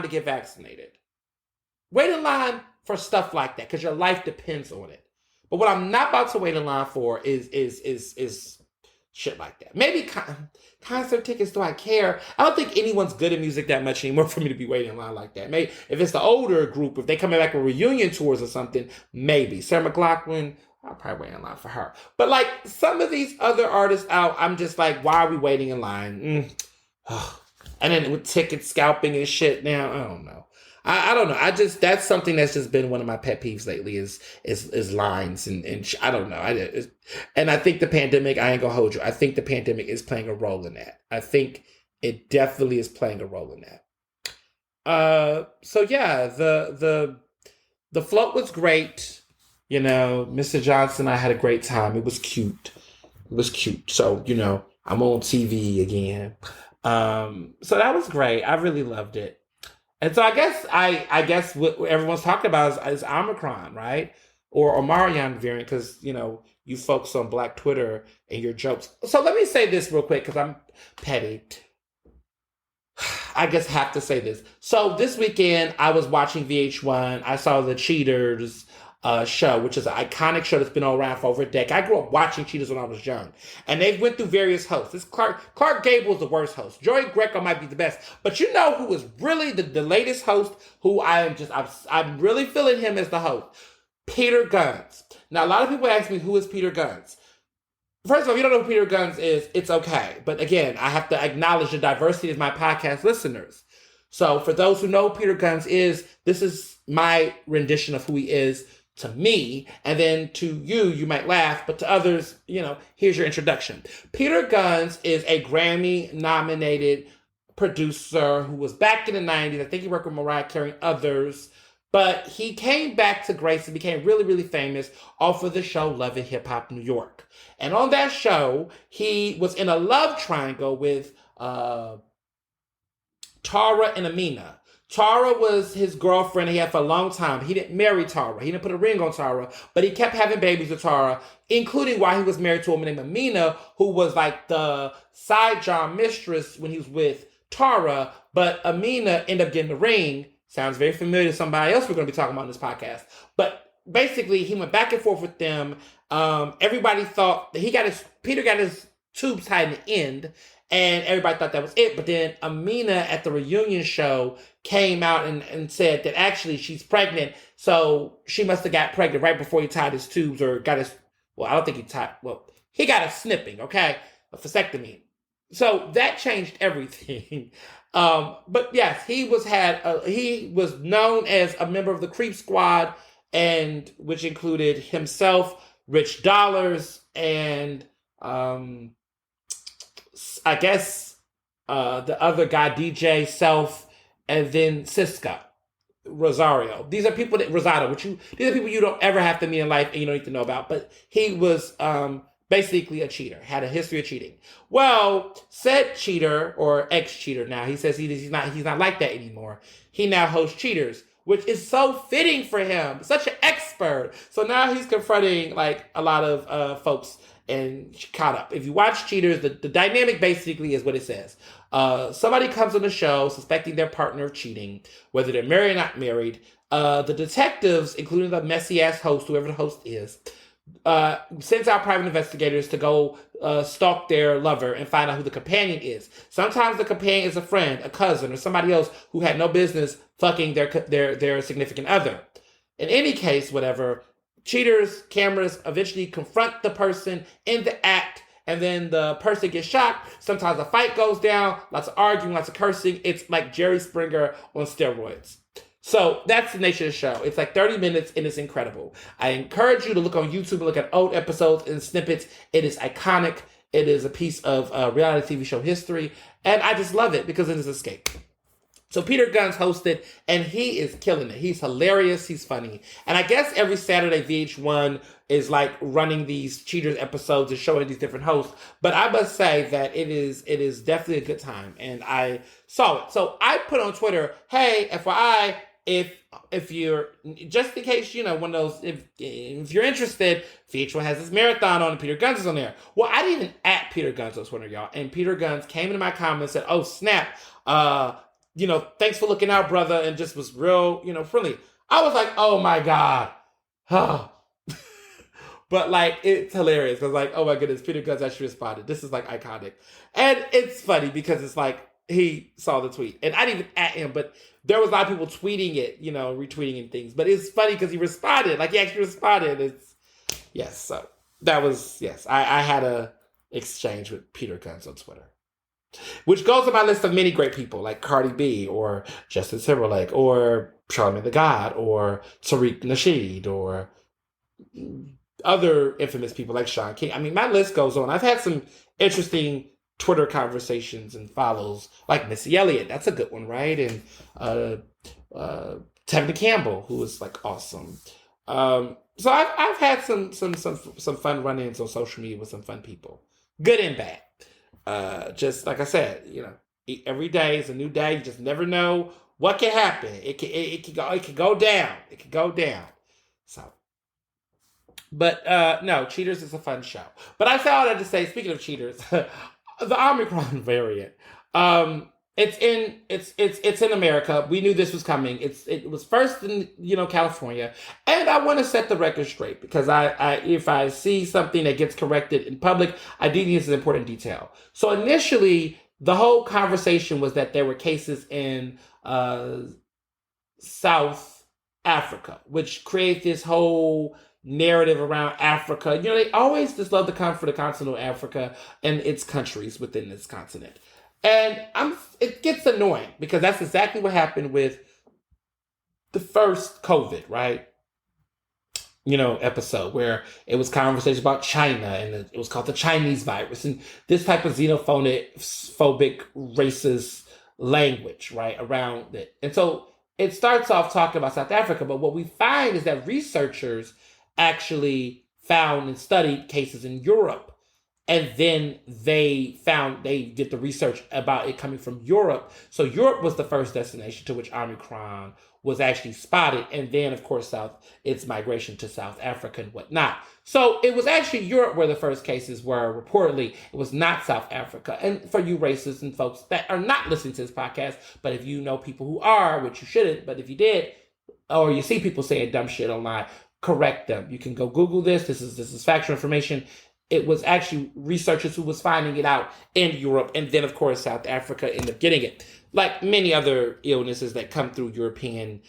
to get vaccinated. Wait in line for stuff like that because your life depends on it. But what I'm not about to wait in line for is shit like that. Maybe concert tickets, do I care? I don't think anyone's good at music that much anymore for me to be waiting in line like that. Maybe if it's the older group, if they coming back with reunion tours or something, maybe. Sarah McLachlan, I'll probably wait in line for her. But like some of these other artists out, I'm just like, why are we waiting in line? And then with ticket scalping and shit now, I don't know. I don't know. That's something that's just been one of my pet peeves lately is lines and I don't know. And I think the pandemic, I ain't gonna hold you. I think the pandemic is playing a role in that. I think it definitely is playing a role in that. So yeah, the float was great. Mr. Johnson, I had a great time. It was cute. So, I'm on TV again. So that was great. I really loved it. And so I guess what everyone's talking about is Omicron, right? Or Omarion variant, because, you folks on Black Twitter and your jokes. So let me say this real quick, because I'm petty. I guess have to say this. So this weekend, I was watching VH1. I saw the Cheaters show, which is an iconic show that's been around for over a decade. I grew up watching Cheaters when I was young. And they went through various hosts. This Clark Gable is the worst host. Joey Greco might be the best. But you know who is really the latest host, who I'm really feeling him as the host? Peter Gunz. Now, a lot of people ask me, who is Peter Gunz? First of all, if you don't know who Peter Gunz is, it's okay. But again, I have to acknowledge the diversity of my podcast listeners. So for those who know who Peter Gunz is, this is my rendition of who he is to me, and then to you might laugh, but to others, here's your introduction. Peter Gunz is a Grammy-nominated producer who was back in the 90s. I think he worked with Mariah Carey and others, but he came back to grace and became really, really famous off of the show Love and Hip Hop New York. And on that show, he was in a love triangle with Tara and Amina. Tara was his girlfriend he had for a long time. He didn't marry Tara. He didn't put a ring on Tara, but he kept having babies with Tara, including while he was married to a woman named Amina, who was like the side job mistress when he was with Tara, but Amina ended up getting the ring. Sounds very familiar to somebody else we're going to be talking about in this podcast. But basically, he went back and forth with them. Everybody thought that Peter got his tubes tied in the end, and everybody thought that was it. But then Amina at the reunion show came out and said that actually she's pregnant. So she must have got pregnant right before he tied his tubes or got his, I don't think he got a snipping, okay? A vasectomy. So that changed everything. But yes, he was known as a member of the Creep Squad, and which included himself, Rich Dollars, and I guess the other guy, DJ Self, and then Cisco. Rosario. These are people that Rosado, these are people you don't ever have to meet in life and you don't need to know about. But he was basically a cheater, had a history of cheating. Well, said cheater or ex-cheater now, he says he's not like that anymore. He now hosts Cheaters, which is so fitting for him. Such an expert. So now he's confronting like a lot of folks and caught up. If you watch Cheaters, the dynamic basically is what it says. Somebody comes on the show suspecting their partner of cheating, whether they're married or not married. The detectives, including the messy ass host, whoever the host is, sends out private investigators to go stalk their lover and find out who the companion is. Sometimes the companion is a friend, a cousin, or somebody else who had no business fucking their significant other. In any case, whatever, Cheaters, cameras eventually confront the person in the act, and then the person gets shot. Sometimes a fight goes down, lots of arguing, lots of cursing. It's like Jerry Springer on steroids. So that's the nature of the show. It's like 30 minutes and it's incredible. I encourage you to look on YouTube and look at old episodes and snippets. It is iconic. It is a piece of reality TV show history. And I just love it because it is escape. So Peter Gunz hosted, and he is killing it. He's hilarious. He's funny. And I guess every Saturday, VH1 is like running these Cheaters episodes and showing these different hosts. But I must say that it is definitely a good time. And I saw it. So I put on Twitter, hey, FYI, if you're, just in case, one of those, if you're interested, VH1 has this marathon on and Peter Gunz is on there. Well, I didn't even at Peter Gunz on Twitter, y'all. And Peter Gunz came into my comments and said, oh, snap, thanks for looking out, brother, and just was real, friendly. I was like, oh my God. But like, it's hilarious because like, oh my goodness, Peter Gunz actually responded. This is like iconic. And it's funny because it's like, he saw the tweet. And I didn't even at him, but there was a lot of people tweeting it, retweeting and things. But it's funny because he responded. Like, he actually responded. So that was, I had a exchange with Peter Gunz on Twitter. Which goes on my list of many great people like Cardi B or Justin Timberlake or Charlamagne the God or Tariq Nasheed or other infamous people like Sean King. I mean, my list goes on. I've had some interesting Twitter conversations and follows like Missy Elliott. That's a good one, right? And Tevin Campbell, who was like awesome. So I've had some fun run-ins on social media with some fun people, good and bad. Just like I said, every day is a new day. You just never know what can happen. It can go down. It can go down. So, but no, Cheaters is a fun show. But I said all that to say, speaking of Cheaters, the Omicron variant. It's in America. We knew this was coming. It was first in California, and I want to set the record straight because I if I see something that gets corrected in public, I do think it's an important detail. So initially, the whole conversation was that there were cases in South Africa, which create this whole narrative around Africa. They always just love to come for the continent of Africa and its countries within this continent. And it gets annoying because that's exactly what happened with the first COVID, right? Episode where it was conversation about China and it was called the Chinese virus and this type of xenophobic, racist language, right, around it. And so it starts off talking about South Africa, but what we find is that researchers actually found and studied cases in Europe. And then they did the research about it coming from Europe. So Europe was the first destination to which Omicron was actually spotted. And then, of course, its migration to South Africa and whatnot. So it was actually Europe where the first cases were reportedly. It was not South Africa. And for you racists and folks that are not listening to this podcast, but if you know people who are, which you shouldn't, but if you did, or you see people saying dumb shit online, correct them. You can go Google this. This is factual information. It was actually researchers who was finding it out in Europe. And then, of course, South Africa ended up getting it. Like many other illnesses that come through European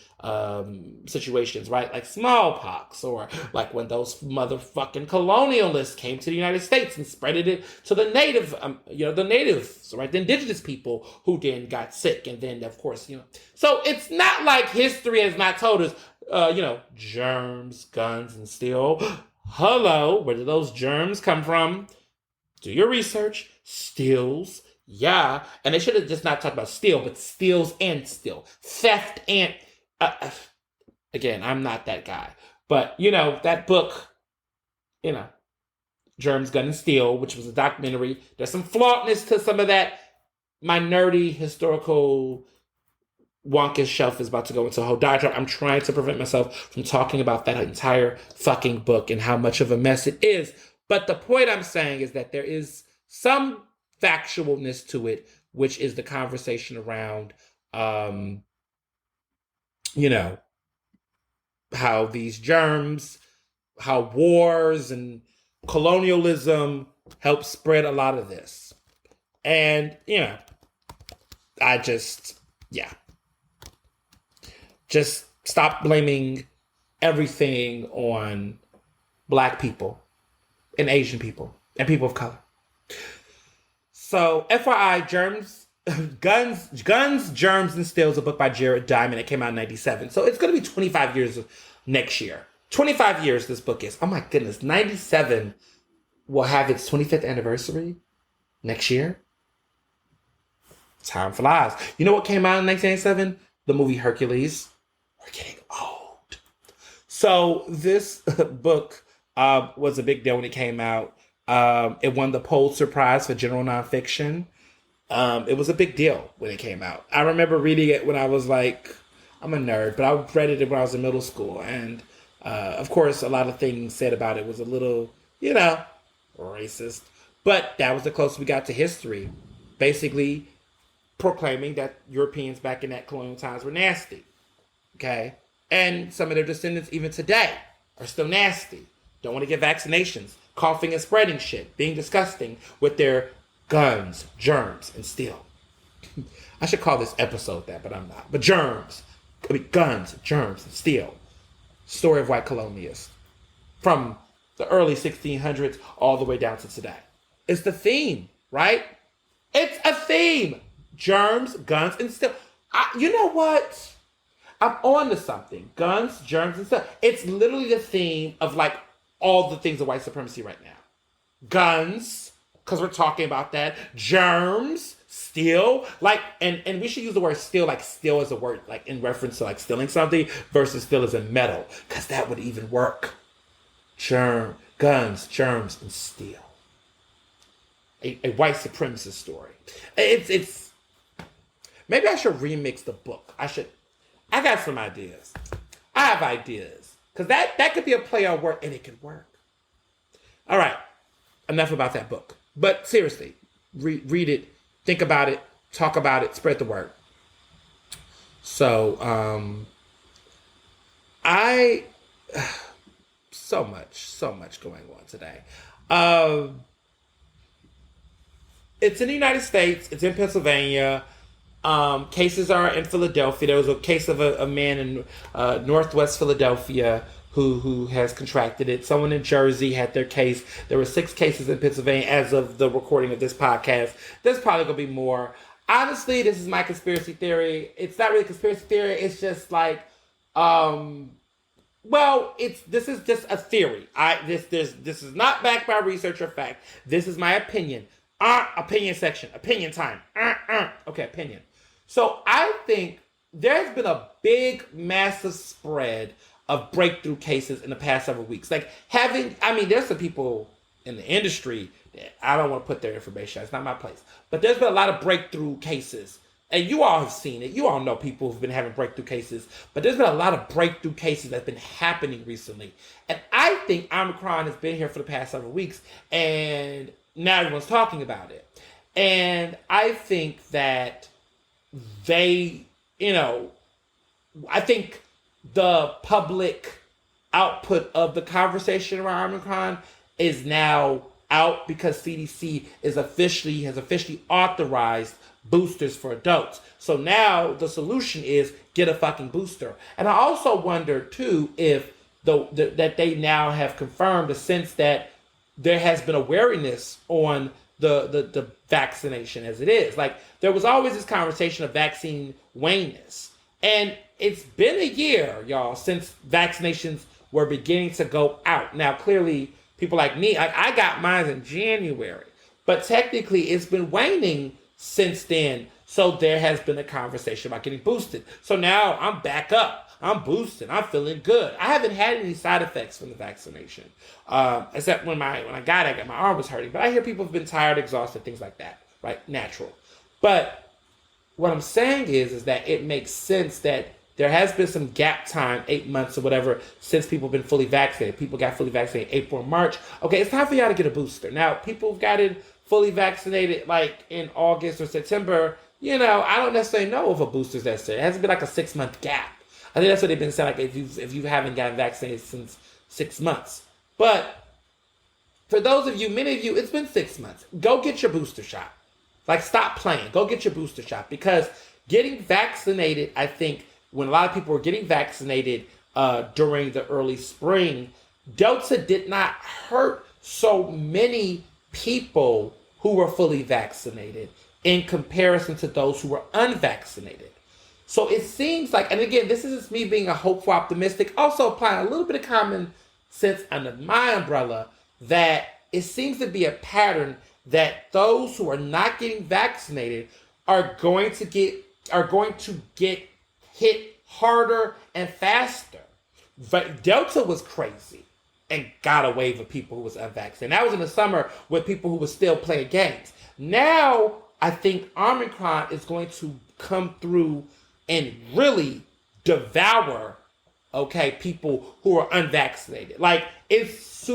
situations, right? Like smallpox, or like when those motherfucking colonialists came to the United States and spreaded it to the the natives, right? The indigenous people who then got sick. And then, of course, So it's not like history has not told us, germs, guns, and steel. Hello, where did those germs come from? Do your research. Steals, yeah. And they should have just not talked about steal, but steals and steal. Theft and uh, again, I'm not that guy. But, you know, that book, you know, Germs, Gun, and Steel, which was a documentary, there's some flawedness to some of that. My nerdy historical wonkish shelf is about to go into a whole diatribe. I'm trying to prevent myself from talking about that entire fucking book and how much of a mess it is. But the point I'm saying is that there is some factualness to it, which is the conversation around, you know, how these germs, how wars and colonialism help spread a lot of this. And, you know, I just, yeah. Just stop blaming everything on Black people and Asian people and people of color. So, FYI, Guns, Germs, and Steel is a book by Jared Diamond. It came out in 97. So, it's going to be 25 years next year. 25 years this book is. Oh my goodness. 97 will have its 25th anniversary next year. Time flies. You know what came out in 1987? The movie Hercules. We're getting old. So this book was a big deal when it came out. It won the Pulitzer Prize for general nonfiction. It was a big deal when it came out. I remember reading it when I was like, I'm a nerd, but I read it when I was in middle school. And of course, a lot of things said about it was a little, you know, racist. But that was the closest we got to history. Basically proclaiming that Europeans back in that colonial times were nasty. Okay? And some of their descendants, even today, are still nasty. Don't want to get vaccinations. Coughing and spreading shit. Being disgusting with their guns, germs, and steel. I should call this episode that, but I'm not. But guns, germs, and steel. Story of white colonialists. From the early 1600s all the way down to today. It's the theme, right? It's a theme. Germs, guns, and steel. You know what? I'm on to something. Guns, germs, and stuff. It's literally the theme of like all the things of white supremacy right now. Guns, because we're talking about that. Germs, steel, like, and we should use the word steel, like steel as a word, like in reference to like stealing something versus steel as in metal, because that would even work. Guns, germs, and steel. A white supremacist story. It's. Maybe I should remix the book. I got some ideas. I have ideas. Because that could be a play on word, and it could work. All right. Enough about that book. But seriously, read it, think about it, talk about it, spread the word. So, so much going on today. It's in the United States. It's in Pennsylvania. Cases are in Philadelphia. There was a case of a man in Northwest Philadelphia who has contracted it. Someone in Jersey had their case. There were 6 cases in Pennsylvania as of the recording of this podcast. There's probably going to be more. Honestly, this is my conspiracy theory. It's not really a conspiracy theory. It's just like, this is just a theory. This is not backed by research or fact. This is my opinion. Opinion section. Opinion time. Okay, opinion. So I think there's been a big, massive spread of breakthrough cases in the past several weeks. Like there's some people in the industry that I don't want to put their information. It's not my place. But there's been a lot of breakthrough cases. And you all have seen it. You all know people who've been having breakthrough cases. But there's been a lot of breakthrough cases that have been happening recently. And I think Omicron has been here for the past several weeks. And now everyone's talking about it. And I think that I think the public output of the conversation around Omicron is now out because CDC has officially authorized boosters for adults. So now the solution is get a fucking booster. And I also wonder too if that they now have confirmed the sense that there has been a wariness on the vaccination as it is. Like, there was always this conversation of vaccine waneness. And it's been a year, y'all, since vaccinations were beginning to go out. Now, clearly, people like me, I got mine in January. But technically, it's been waning since then. So there has been a conversation about getting boosted. So now I'm back up. I'm boosted. I'm feeling good. I haven't had any side effects from the vaccination, except when I got it, my arm was hurting. But I hear people have been tired, exhausted, things like that. Right, natural. But what I'm saying is that it makes sense that there has been some gap time, 8 months or whatever, since people have been fully vaccinated. People got fully vaccinated April and March. Okay, it's time for y'all to get a booster. Now, people have gotten fully vaccinated like in August or September. I don't necessarily know if a booster's necessary. It hasn't been like a 6 month gap. I think that's what they've been saying, like if you haven't gotten vaccinated since 6 months. But for those of you, many of you, it's been 6 months. Go get your booster shot. Like, stop playing. Go get your booster shot. Because getting vaccinated, I think, when a lot of people were getting vaccinated during the early spring, Delta did not hurt so many people who were fully vaccinated in comparison to those who were unvaccinated. So it seems like, and again, this is me being a hopeful optimistic, also applying a little bit of common sense under my umbrella, that it seems to be a pattern that those who are not getting vaccinated are going to get hit harder and faster. But Delta was crazy and got a wave of people who was unvaccinated. That was in the summer with people who were still playing games. Now, I think Omicron is going to come through and really devour, people who are unvaccinated. Like, it's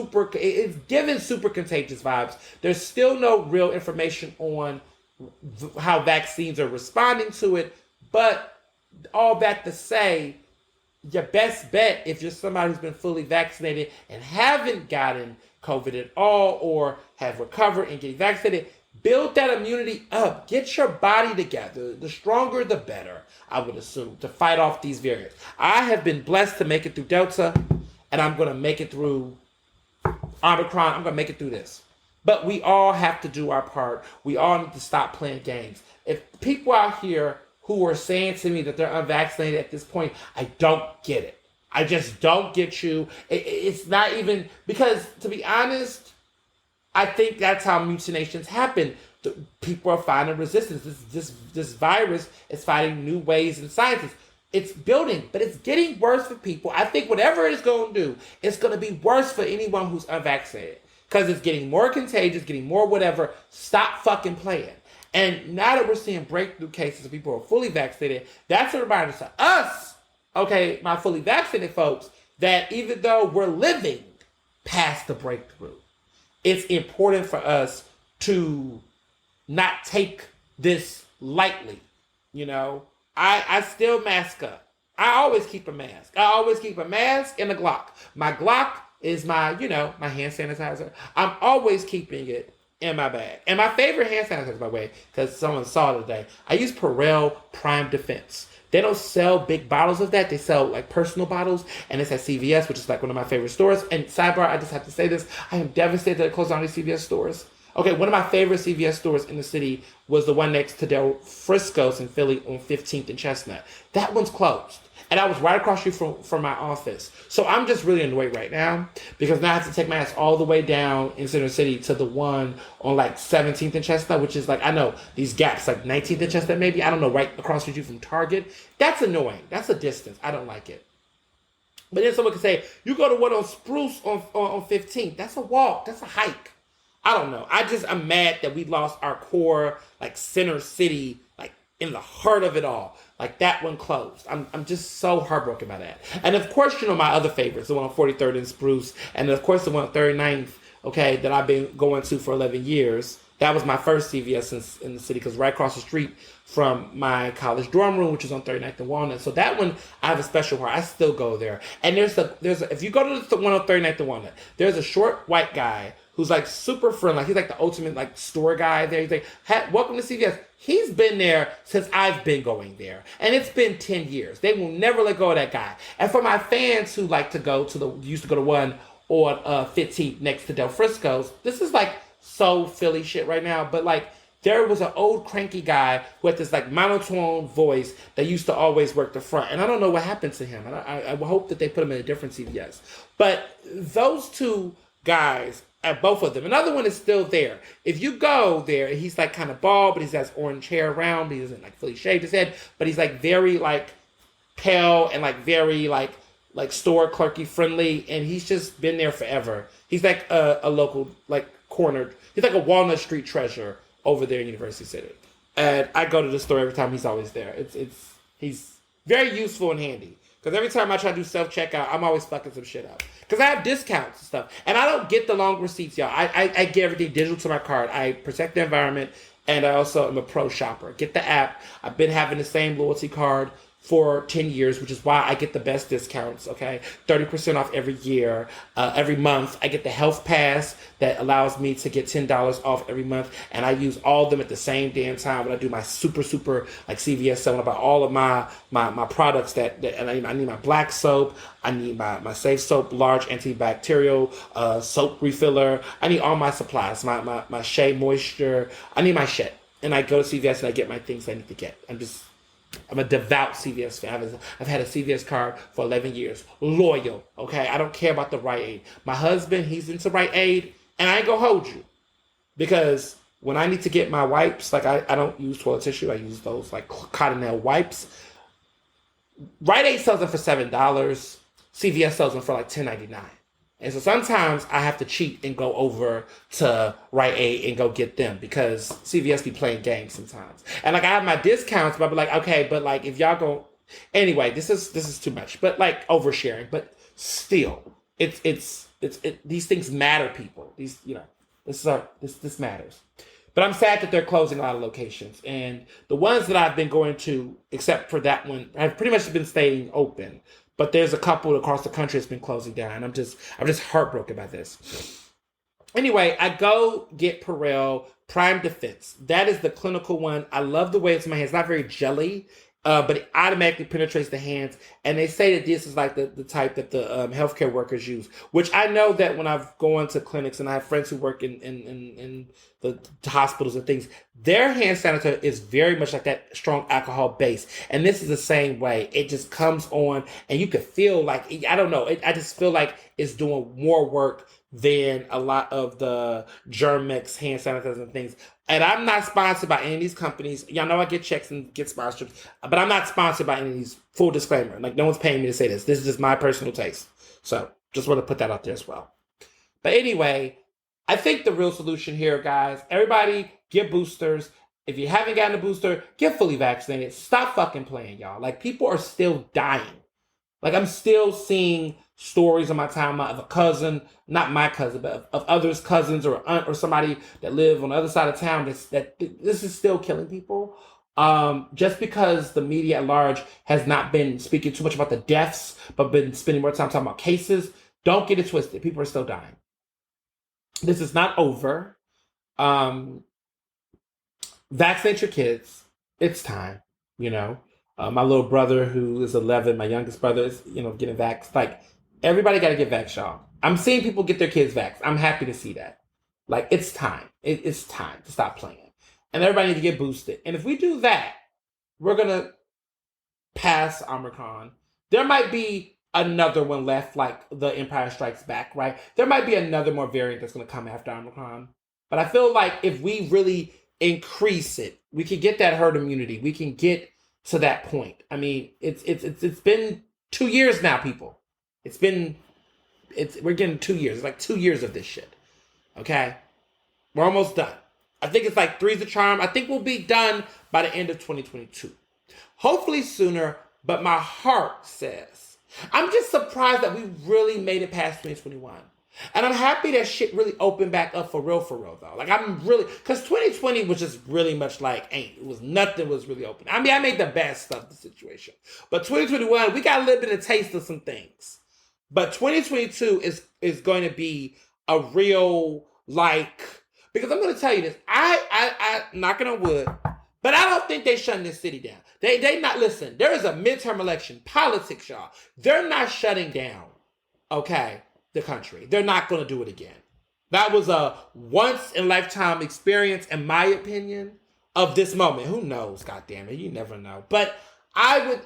giving super contagious vibes. There's still no real information on how vaccines are responding to it, but all that to say, your best bet, if you're somebody who's been fully vaccinated and haven't gotten COVID at all or have recovered and getting vaccinated, build that immunity up. Get your body together. The stronger, the better, I would assume, to fight off these variants. I have been blessed to make it through Delta, and I'm going to make it through Omicron. I'm going to make it through this. But we all have to do our part. We all need to stop playing games. If people out here who are saying to me that they're unvaccinated at this point, I don't get it. I just don't get you. It's not even, because to be honest, I think that's how mutations happen. People are finding resistance. This virus is finding new ways and sciences. It's building, but it's getting worse for people. I think whatever it's going to do, it's going to be worse for anyone who's unvaccinated. Because it's getting more contagious, getting more whatever. Stop fucking playing. And now that we're seeing breakthrough cases of people who are fully vaccinated, that's a reminder to us, my fully vaccinated folks, that even though we're living past the breakthrough, it's important for us to not take this lightly. I still mask up. I always keep a mask. I always keep a mask and a Glock. My Glock is my hand sanitizer. I'm always keeping it in my bag. And my favorite hand sanitizer, by the way, because someone saw it today, I use Perel Prime Defense. They don't sell big bottles of that. They sell like personal bottles, and it's at CVS, which is like one of my favorite stores. And sidebar, I just have to say this. I am devastated that it closed down these CVS stores. Okay, one of my favorite CVS stores in the city was the one next to Del Frisco's in Philly on 15th and Chestnut. That one's closed. And I was right across the street from my office. So I'm just really annoyed right now because now I have to take my ass all the way down in Center City to the one on like 17th and Chestnut, which is like, I know these gaps, like 19th and Chestnut maybe, I don't know, right across the street from Target. That's annoying. That's a distance. I don't like it. But then someone can say, you go to one on Spruce on 15th. That's a walk. That's a hike. I don't know. I'm mad that we lost our core, like Center City, like in the heart of it all. Like that one closed. I'm just so heartbroken by that. And of course, my other favorites, the one on 43rd and Spruce, and of course the one on 39th, that I've been going to for 11 years. That was my first CVS in the city because right across the street from my college dorm room, which is on 39th and Walnut. So that one, I have a special heart. I still go there. And there's if you go to the one on 39th and Walnut, there's a short white guy who's like super friendly. He's like the ultimate like store guy there. He's like, welcome to CVS. He's been there since I've been going there. And it's been 10 years. They will never let go of that guy. And for my fans who like to go used to go to one on 15th next to Del Frisco's, this is like so Philly shit right now. But like, there was an old cranky guy who had this like monotone voice that used to always work the front. And I don't know what happened to him. And I hope that they put him in a different CVS. But those two guys, at both of them. Another one is still there. If you go there, he's like kind of bald, but he has orange hair around. He doesn't like fully shaved his head, but he's like very like pale and like very like store clerky friendly, and he's just been there forever. He's like a local like cornered. He's like a Walnut Street treasure over there in University City, and I go to the store every time. He's always there. He's very useful and handy because every time I try to do self checkout, I'm always fucking some shit up because I have discounts and stuff, and I don't get the long receipts, y'all. I get everything digital to my card. I protect the environment, and I also am a pro shopper. Get the app. I've been having the same loyalty card for 10 years, which is why I get the best discounts, okay? 30% off every year. Every month, I get the health pass that allows me to get $10 off every month, and I use all of them at the same damn time when I do my super, like CVS selling about all of my products and I need my black soap, I need my Safe Soap large antibacterial soap refiller, I need all my supplies, my Shea Moisture, I need my shit. And I go to CVS and I get my things I need to get. I'm a devout CVS fan. I've had a CVS card for 11 years. Loyal, okay? I don't care about the Rite Aid. My husband, he's into Rite Aid, and I ain't gonna hold you. Because when I need to get my wipes, like I don't use toilet tissue. I use those like Cottonelle wipes. Rite Aid sells them for $7. CVS sells them for like $10.99. And so sometimes I have to cheat and go over to Rite Aid and go get them because CVS be playing games sometimes. And like I have my discounts, but I'll be like, okay, but like if y'all go anyway, this is too much. But like oversharing. But still, these things matter, people. These, this matters. But I'm sad that they're closing a lot of locations. And the ones that I've been going to, except for that one, have pretty much been staying open. But there's a couple across the country that's been closing down. I'm just heartbroken by this. Anyway, I go get Perel Prime Defense. That is the clinical one. I love the way it's in my hands. It's not very jelly, but it automatically penetrates the hands. And they say that this is like the type that the healthcare workers use, which I know that when I've gone to clinics and I have friends who work in the hospitals and things, their hand sanitizer is very much like that strong alcohol base. And this is the same way. It just comes on and you can feel like, I don't know, I just feel like it's doing more work than a lot of the Germex hand sanitizers and things. And I'm not sponsored by any of these companies. Y'all know I get checks and get sponsorships, but I'm not sponsored by any of these. Full disclaimer. Like, no one's paying me to say this. This is just my personal taste. So, just want to put that out there as well. But anyway, I think the real solution here, guys, everybody get boosters. If you haven't gotten a booster, get fully vaccinated. Stop fucking playing, y'all. Like, people are still dying. Like, I'm still seeing stories on my timeline of a cousin, not my cousin, but of others' cousins or aunt or somebody that live on the other side of town that this is still killing people. Just because the media at large has not been speaking too much about the deaths, but been spending more time talking about cases, don't get it twisted. People are still dying. This is not over. Vaccinate your kids. It's time, my little brother who is 11, my youngest brother is, getting vaxxed. Like, everybody got to get vaxxed, y'all. I'm seeing people get their kids vaxxed. I'm happy to see that. Like, it's time. It's time to stop playing. And everybody needs to get boosted. And if we do that, we're going to pass Omicron. There might be another one left, like the Empire Strikes Back, right? There might be another more variant that's going to come after Omicron. But I feel like if we really increase it, we can get that herd immunity. We can get to that point. I mean, it's been 2 years now, people. We're getting 2 years. It's like 2 years of this shit. Okay? We're almost done. I think it's like 3's the charm. I think we'll be done by the end of 2022. Hopefully sooner, but my heart says, I'm just surprised that we really made it past 2021. And I'm happy that shit really opened back up for real though. Like, I'm really, because 2020 was just really much like, nothing was really open. I mean, I made the best of the situation. But 2021, we got a little bit of taste of some things. But 2022 is going to be a real, because I'm going to tell you this, I knocking on wood, but I don't think they shutting this city down. They not, listen, there is a midterm election, politics, y'all. They're not shutting down, okay, the country. They're not going to do it again. That was a once-in-a-lifetime experience, in my opinion, of this moment. Who knows, goddammit, you never know. But in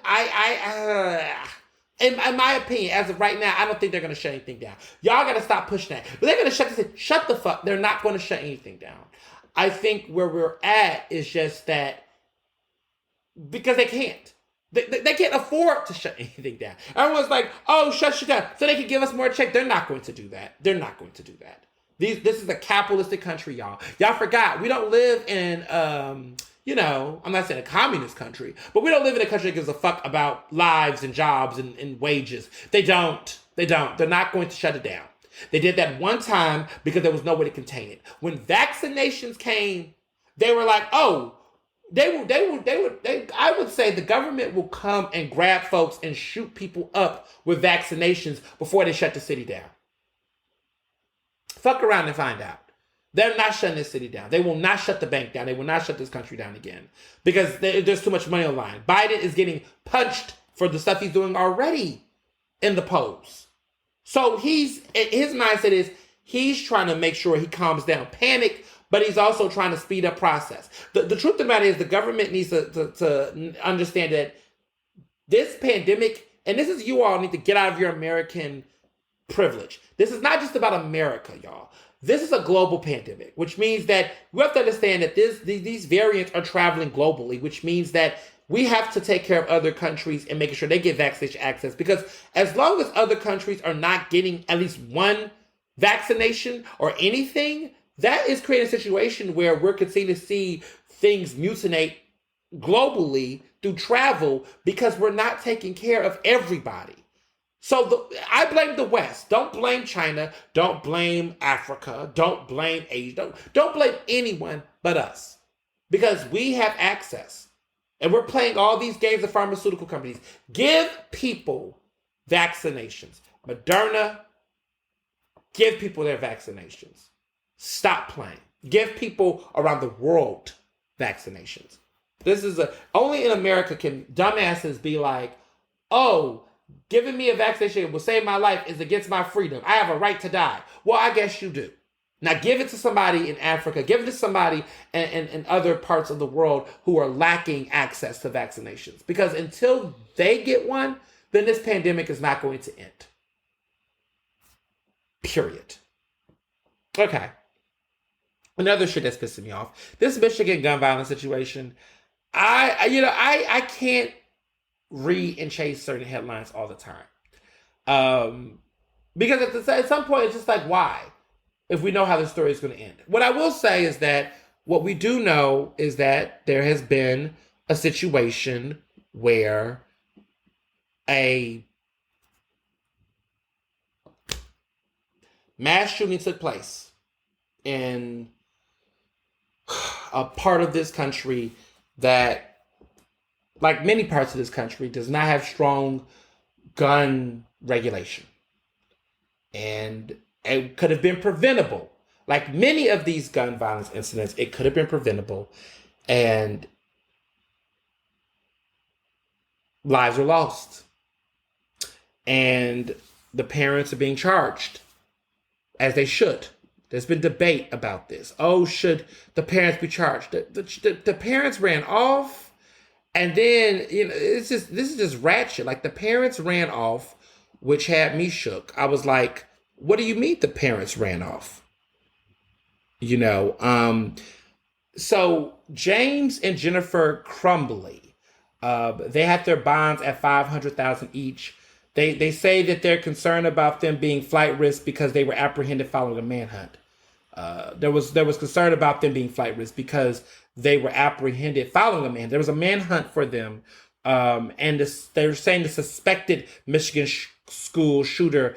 my opinion, as of right now, I don't think they're going to shut anything down. Y'all got to stop pushing that. But they're going to shut the fuck. They're not going to shut anything down. I think where we're at is just that, because they can't. They can't afford to shut anything down. Everyone's like, oh, shut down so they can give us more check. They're not going to do that. They're not going to do that. This is a capitalistic country, y'all. Y'all forgot. We don't live in, I'm not saying a communist country, but we don't live in a country that gives a fuck about lives and jobs and wages. They don't. They're not going to shut it down. They did that one time because there was no way to contain it. When vaccinations came, they were like, oh, I would say the government will come and grab folks and shoot people up with vaccinations before they shut the city down. Fuck around and find out. They're not shutting this city down. They will not shut the bank down. They will not shut this country down again because there's too much money on the line. Biden is getting punched for the stuff he's doing already in the polls. So his mindset is he's trying to make sure he calms down panic, but he's also trying to speed up process. The truth of the matter is the government needs to understand that this pandemic, and this is you all need to get out of your American privilege. This is not just about America, y'all. This is a global pandemic, which means that we have to understand that these variants are traveling globally, which means that we have to take care of other countries and making sure they get vaccination access. Because as long as other countries are not getting at least one vaccination or anything, that is creating a situation where we're continuing to see things mutinate globally through travel because we're not taking care of everybody. So I blame the West. Don't blame China. Don't blame Africa. Don't blame Asia. Don't blame anyone but us because we have access. And we're playing all these games of pharmaceutical companies. Give people vaccinations. Moderna, give people their vaccinations. Stop playing. Give people around the world vaccinations. Only in America can dumbasses be like, oh, giving me a vaccination will save my life is against my freedom. I have a right to die. Well, I guess you do. Now give it to somebody in Africa. Give it to somebody in other parts of the world who are lacking access to vaccinations. Because until they get one, then this pandemic is not going to end. Period. Okay. Another shit that's pissing me off. This Michigan gun violence situation. I can't read and chase certain headlines all the time. Because at some point it's just like, why? If we know how the story is going to end. What I will say is that what we do know is that there has been a situation where a mass shooting took place in a part of this country that, like many parts of this country, does not have strong gun regulation. And it could have been preventable. Like many of these gun violence incidents, it could have been preventable. And lives are lost. And the parents are being charged, as they should. There's been debate about this. Oh, should the parents be charged? The parents ran off. And then, this is just ratchet. Like the parents ran off, which had me shook. I was like, what do you mean the parents ran off? So James and Jennifer Crumblys, they had their bonds at $500,000 each. They say that they're concerned about them being flight risk because they were apprehended following a manhunt. There was concern about them being flight risk because they were apprehended following a manhunt. There was a manhunt for them, and they were saying the suspected Michigan school shooter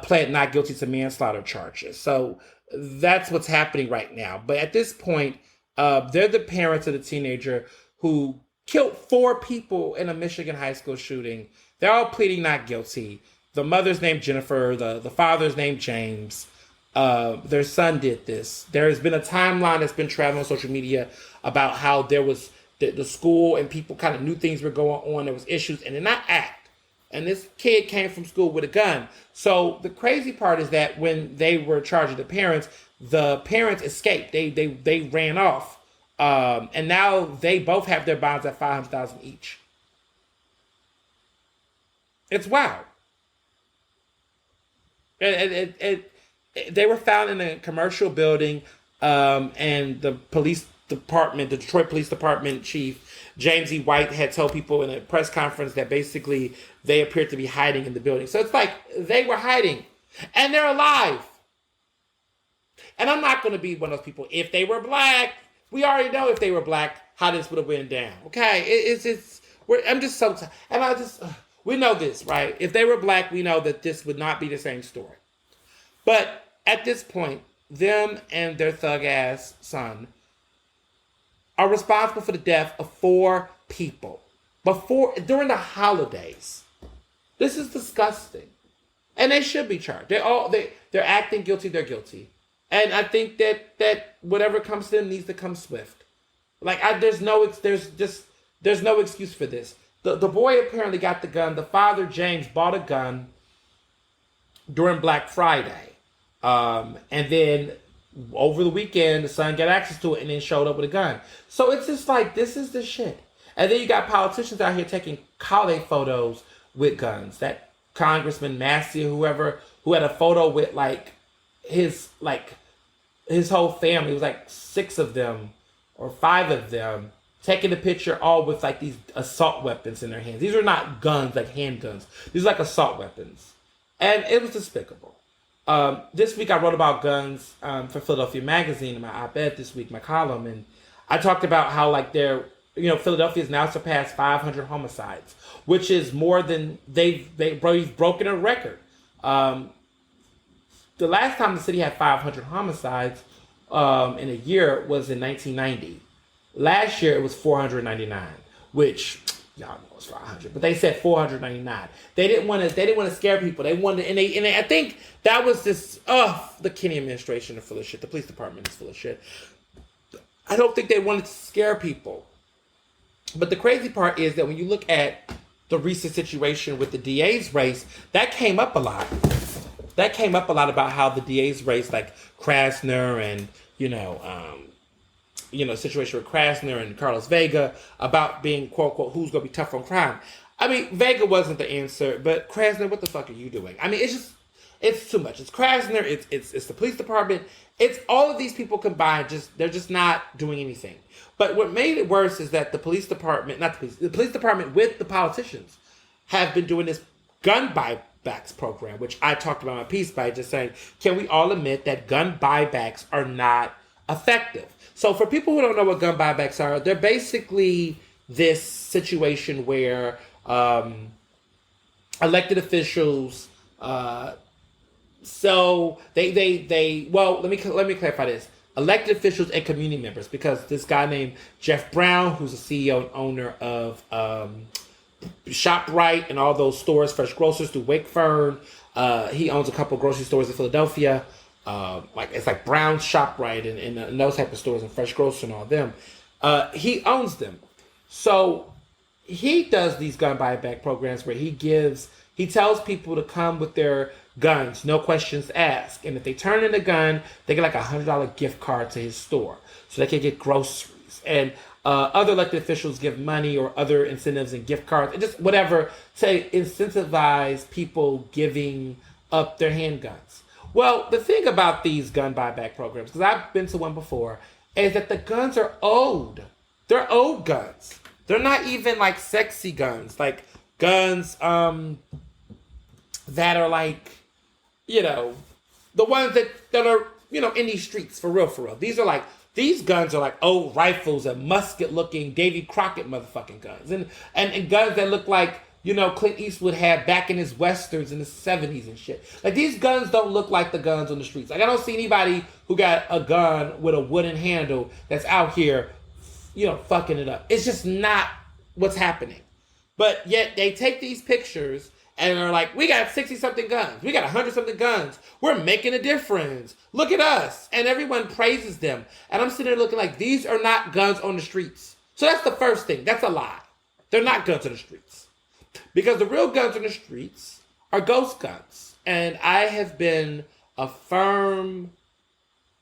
pled not guilty to manslaughter charges. So that's what's happening right now. But at this point, they're the parents of the teenager who killed 4 people in a Michigan high school shooting. They're all pleading not guilty. The mother's named Jennifer. The father's named James. Their son did this. There has been a timeline that's been traveling on social media about how there was the school and people kind of knew things were going on. There was issues and did not act. And this kid came from school with a gun. So the crazy part is that when they were charging the parents escaped. They ran off. And now they both have their bonds at $500,000 each. It's wild. They were found in a commercial building, and the police department, the Detroit Police Department chief, James E. White had told people in a press conference that basically they appeared to be hiding in the building. So it's like they were hiding and they're alive. And I'm not going to be one of those people. If they were black, we already know if they were black, how this would have went down. Okay? I'm just so tired. And we know this, right? If they were black, we know that this would not be the same story. But at this point, them and their thug ass son are responsible for the death of 4 people during the holidays. This is disgusting. And they should be charged. They're acting guilty, they're guilty. And I think that whatever comes to them needs to come swift. Like there's no excuse for this. The boy apparently got the gun. The father, James, bought a gun during Black Friday. And then over the weekend, the son got access to it and then showed up with a gun. So it's just like, this is the shit. And then you got politicians out here taking holiday photos with guns. That Congressman Massey or whoever, who had a photo with his whole family. It was like 6 of them or 5 of them taking a picture all with like these assault weapons in their hands. These are not guns, like handguns. These are like assault weapons. And it was despicable. This week I wrote about guns for Philadelphia Magazine in my op-ed this week, my column, and I talked about how Philadelphia has now surpassed 500 homicides, which is more than they've broken a record. The last time the city had 500 homicides in a year was in 1990. Last year it was 499, which y'all know it's 500, but they said 499. They didn't want to scare people. They wanted, and I think that was just the Kennedy administration is full of shit. The police department is full of shit. I don't think they wanted to scare people. But the crazy part is that when you look at the recent situation with the DA's race, that came up a lot. That came up a lot about how the DA's race, like Krasner and situation with Krasner and Carlos Vega about being quote unquote who's gonna be tough on crime. I mean, Vega wasn't the answer, but Krasner, what the fuck are you doing? I mean, it's too much. It's Krasner, it's the police department, it's all of these people combined. They're just not doing anything. But what made it worse is that the police department with the politicians have been doing this gun buybacks program, which I talked about in my piece by just saying, can we all admit that gun buybacks are not effective? So for people who don't know what gun buybacks are, they're basically this situation where elected officials, let me clarify this. Elected officials and community members, because this guy named Jeff Brown, who's the CEO and owner of ShopRite and all those stores, Fresh Grocers through Wakefern, he owns a couple of grocery stores in Philadelphia. It's like Brown's ShopRite and those type of stores and Fresh Grocer and all them. He owns them. So he does these gun buyback programs where he tells people to come with their guns, no questions asked. And if they turn in a gun, they get like $100 gift card to his store so they can get groceries. And other elected officials give money or other incentives and gift cards and just whatever to incentivize people giving up their handguns. Well, the thing about these gun buyback programs, because I've been to one before, is that the guns are old. They're old guns. They're not even like sexy guns. Like guns that are like, the ones that are, in these streets for real. These guns are like old rifles and musket looking Davy Crockett motherfucking guns. And guns that look like, Clint Eastwood had back in his westerns in the 70s and shit. Like, these guns don't look like the guns on the streets. Like, I don't see anybody who got a gun with a wooden handle that's out here, fucking it up. It's just not what's happening. But yet they take these pictures and are like, we got 60-something guns. We got 100-something guns. We're making a difference. Look at us. And everyone praises them. And I'm sitting there looking like, these are not guns on the streets. So that's the first thing. That's a lie. They're not guns on the streets. Because the real guns on the streets are ghost guns. And I have been a firm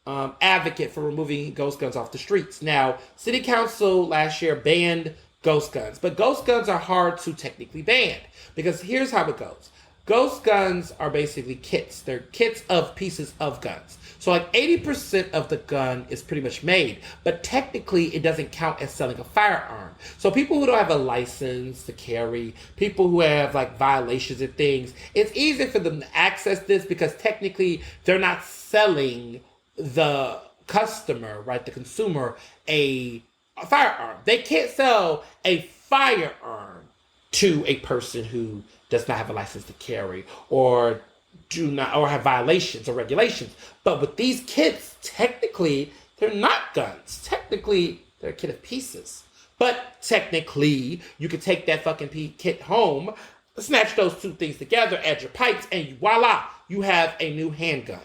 advocate for removing ghost guns off the streets. Now, City Council last year banned ghost guns. But ghost guns are hard to technically ban. Because here's how it goes. Ghost guns are basically kits. They're kits of pieces of guns. So like 80% of the gun is pretty much made, but technically it doesn't count as selling a firearm. So people who don't have a license to carry, people who have like violations and things, it's easy for them to access this because technically they're not selling the customer, right, the consumer, a firearm. They can't sell a firearm to a person who does not have a license to carry or do not or have violations or regulations. But with these kits, technically they're not guns. Technically they're a kit of pieces. But technically you could take that fucking kit home, snatch those two things together, add your pipes, and voila, you have a new handgun.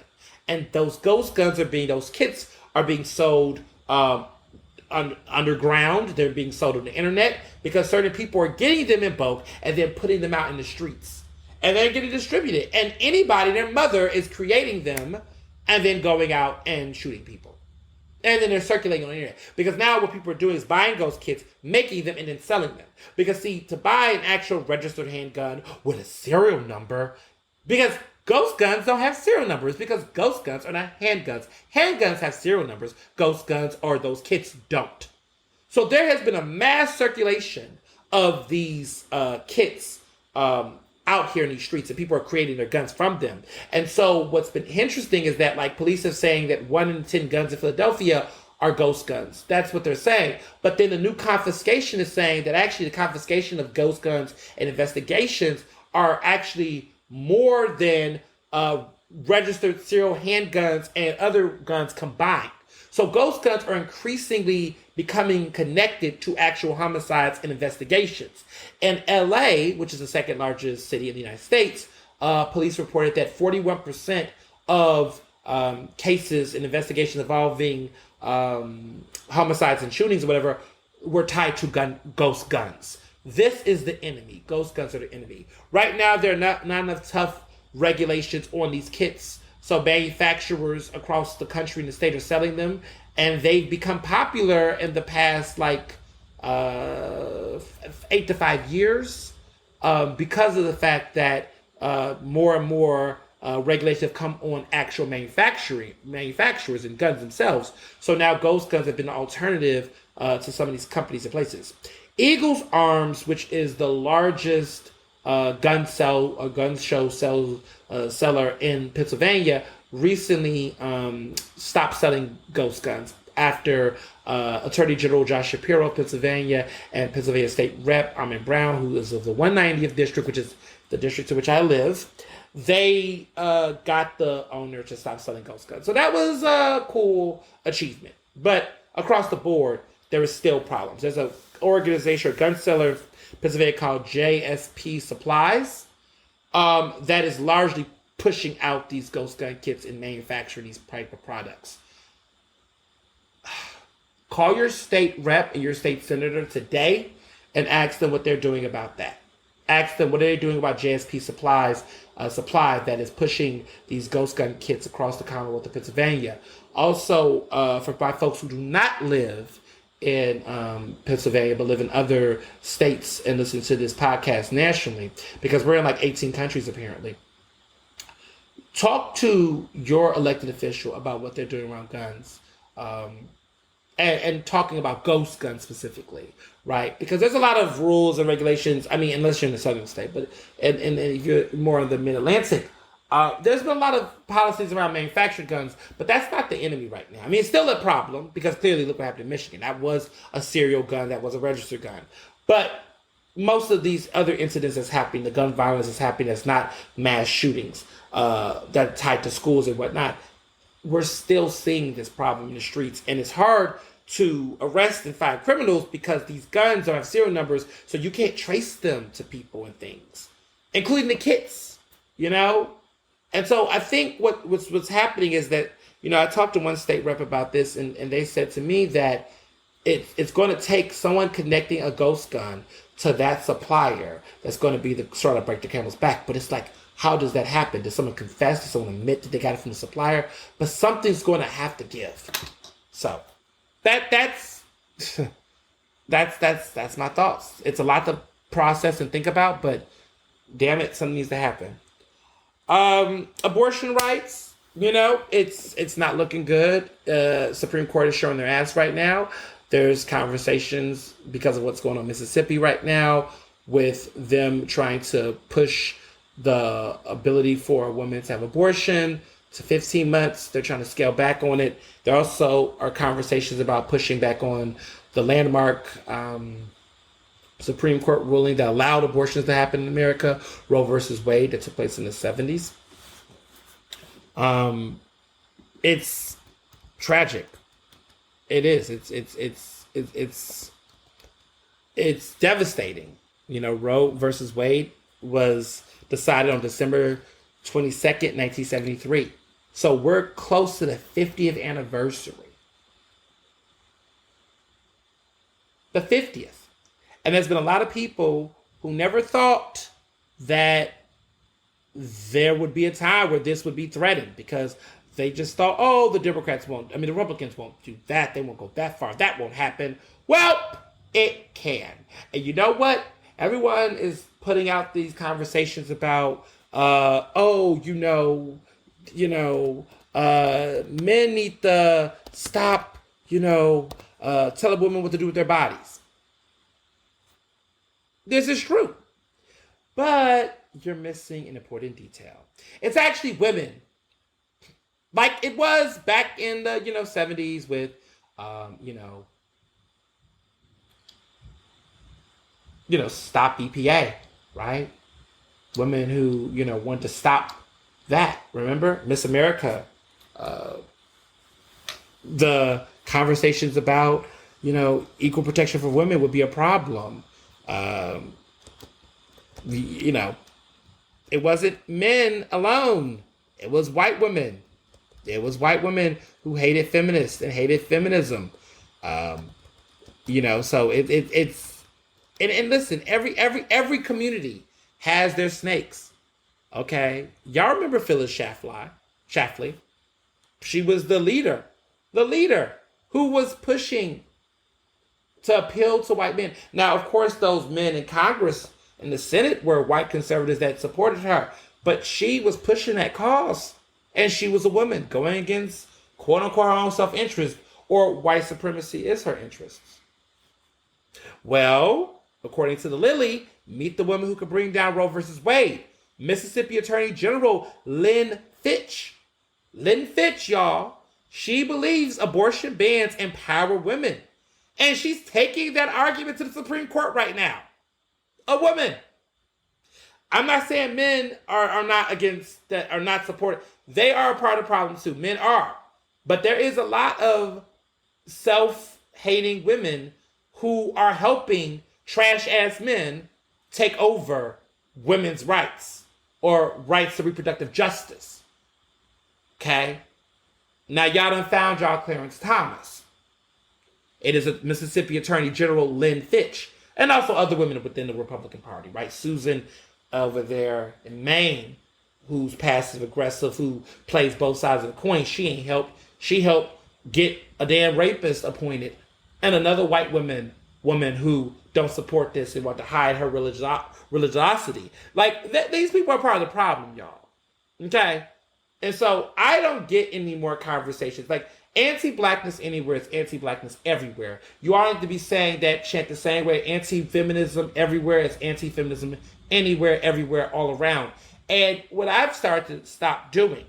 And those ghost guns those kits are being sold underground. They're being sold on the internet because certain people are getting them in bulk and then putting them out in the streets. And they're getting distributed. And anybody, their mother, is creating them and then going out and shooting people. And then they're circulating on the internet. Because now what people are doing is buying ghost kits, making them, and then selling them. Because see, to buy an actual registered handgun with a serial number, because ghost guns don't have serial numbers because ghost guns are not handguns. Handguns have serial numbers. Ghost guns or those kits don't. So there has been a mass circulation of these kits out here in these streets, and people are creating their guns from them. And so what's been interesting is that like police are saying that 1 in 10 guns in Philadelphia are ghost guns. That's what they're saying. But then the new confiscation is saying that actually the confiscation of ghost guns and investigations are actually more than registered serial handguns and other guns combined. So ghost guns are increasingly becoming connected to actual homicides and investigations. In LA, which is the second largest city in the United States, police reported that 41% of cases and investigations involving homicides and shootings or whatever were tied to ghost guns. This is the enemy. Ghost guns are the enemy. Right now, there are not enough tough regulations on these kits. So manufacturers across the country and the state are selling them. And they've become popular in the past, 8 to 5 years because of the fact that more and more regulations have come on actual manufacturers and guns themselves. So now ghost guns have been an alternative to some of these companies and places. Eagles Arms, which is the largest gun show seller in Pennsylvania, recently stopped selling ghost guns after Attorney General Josh Shapiro of Pennsylvania and Pennsylvania State Rep. Armin Brown, who is of the 190th district, which is the district in which I live, they got the owner to stop selling ghost guns. So that was a cool achievement. But across the board, there is still problems. There's an organization, a gun seller in Pennsylvania called JSP Supplies that is largely pushing out these ghost gun kits and manufacturing these type of products. Call your state rep and your state senator today and ask them what they're doing about that. Ask them what are they doing about JSP Supplies, supply that is pushing these ghost gun kits across the Commonwealth of Pennsylvania. Also, for by folks who do not live in Pennsylvania but live in other states and listen to this podcast nationally, because we're in like 18 countries apparently. Talk to your elected official about what they're doing around guns, and talking about ghost guns specifically, right? Because there's a lot of rules and regulations. I mean, unless you're in the southern state, but and if you're more in the mid-Atlantic, there's been a lot of policies around manufactured guns, but that's not the enemy right now. I mean, it's still a problem because clearly look what happened in Michigan. That was a serial gun. That was a registered gun. But most of these other incidents that's happening, the gun violence is happening, that's not mass shootings that are tied to schools and whatnot. We're still seeing this problem in the streets, and it's hard to arrest and find criminals because these guns don't have serial numbers, so you can't trace them to people and things, including the kits, you know? And so I think what's happening is that, you know, I talked to one state rep about this, and they said to me that it's going to take someone connecting a ghost gun to that supplier that's going to be the sort of break the camel's back. But it's like, how does that happen? Does someone confess? Does someone admit that they got it from the supplier? But something's going to have to give. So that's my thoughts. It's a lot to process and think about, but damn it, something needs to happen. Abortion rights, it's not looking good. Supreme Court is showing their ass right now. There's conversations because of what's going on in Mississippi right now with them trying to push the ability for a woman to have abortion to 15 months. They're trying to scale back on it. There also are conversations about pushing back on the landmark Supreme Court ruling that allowed abortions to happen in America, Roe versus Wade, that took place in the 70s. It's tragic. It is. It's devastating. Roe versus Wade was decided on December 22nd, 1973. So we're close to the 50th anniversary. The 50th. And there's been a lot of people who never thought that there would be a time where this would be threatened, because they just thought, the the Republicans won't do that. They won't go that far. That won't happen. Well, it can. And you know what? Everyone is putting out these conversations about, men need to stop, telling women what to do with their bodies. This is true. But you're missing an important detail. It's actually women. Like it was back in the, 70s with, stop EPA, right? Women who, want to stop that. Remember? Miss America. The conversations about, equal protection for women would be a problem. It wasn't men alone. It was white women. It was white women who hated feminists and hated feminism. So it's and listen, every community has their snakes. Okay, y'all remember Phyllis Schlafly? She was the leader who was pushing to appeal to white men. Now, of course, those men in Congress and the Senate were white conservatives that supported her, but she was pushing that cause, and she was a woman going against quote unquote her own self-interest, or white supremacy is her interest. Well, according to the Lily, meet the woman who could bring down Roe versus Wade, Mississippi Attorney General Lynn Fitch. Lynn Fitch, y'all. She believes abortion bans empower women. And she's taking that argument to the Supreme Court right now. A woman. I'm not saying men are not against that, are not supportive. They are a part of the problem too. Men are. But there is a lot of self-hating women who are helping trash-ass men take over women's rights or rights to reproductive justice. Okay? Now, y'all done found y'all Clarence Thomas. It is a Mississippi Attorney General Lynn Fitch, and also other women within the Republican Party, right? Susan over there in Maine, who's passive aggressive, who plays both sides of the coin. She ain't helped. She helped get a damn rapist appointed, and another white woman who don't support this and want to hide her religiosity. Like these people are part of the problem, y'all. Okay, and so I don't get any more conversations like. Anti-blackness anywhere is anti-blackness everywhere. You all need to be saying that chant the same way. Anti-feminism everywhere is anti-feminism anywhere, everywhere, all around. And what I've started to stop doing,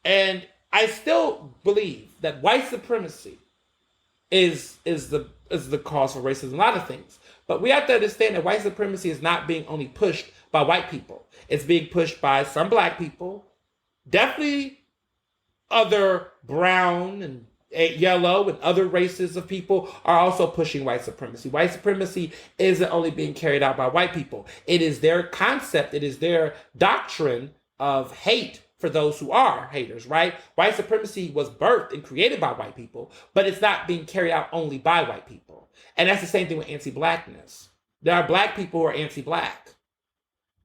and I still believe that white supremacy is the cause for racism, a lot of things. But we have to understand that white supremacy is not being only pushed by white people. It's being pushed by some black people, definitely other brown and yellow and other races of people are also pushing white supremacy. White supremacy isn't only being carried out by white people. It is their concept. It is their doctrine of hate for those who are haters, right? White supremacy was birthed and created by white people, but it's not being carried out only by white people. And that's the same thing with anti-blackness. There are black people who are anti-black.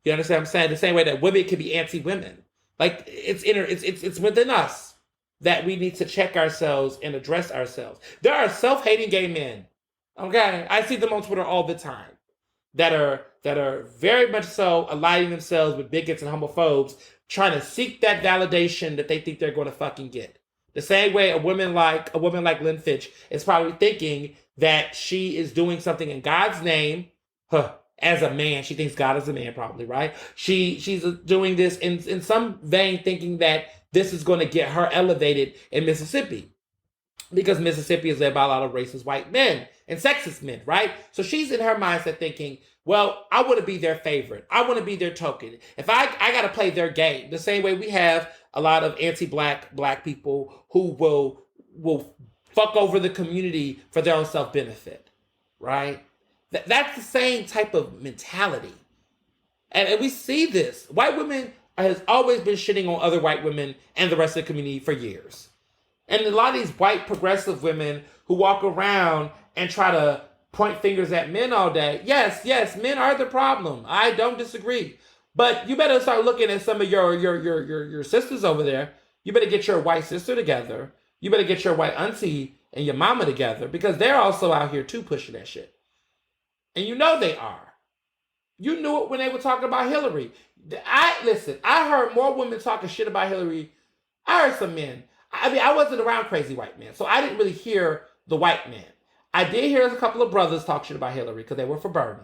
You understand what I'm saying? The same way that women can be anti-women. Like it's within us that we need to check ourselves and address ourselves. There are self-hating gay men. Okay, I see them on Twitter all the time that are very much so aligning themselves with bigots and homophobes, trying to seek that validation that they think they're going to fucking get. The same way a woman like Lynn Fitch is probably thinking that she is doing something in God's name, as a man. She thinks God is a man, probably, right? She's doing this in some vein, thinking that this is going to get her elevated in Mississippi, because Mississippi is led by a lot of racist white men and sexist men, right? So she's in her mindset thinking, well, I want to be their favorite. I want to be their token. If I got to play their game, the same way we have a lot of anti-black people who will fuck over the community for their own self-benefit, right? That's the same type of mentality. And we see this. White women has always been shitting on other white women and the rest of the community for years. And a lot of these white progressive women who walk around and try to point fingers at men all day. Yes, men are the problem. I don't disagree. But you better start looking at some of your sisters over there. You better get your white sister together. You better get your white auntie and your mama together, because they're also out here too pushing that shit. And you know they are. You knew it when they were talking about Hillary. I heard more women talking shit about Hillary. I heard some men. I mean, I wasn't around crazy white men, so I didn't really hear the white men. I did hear a couple of brothers talk shit about Hillary because they were for Bernie.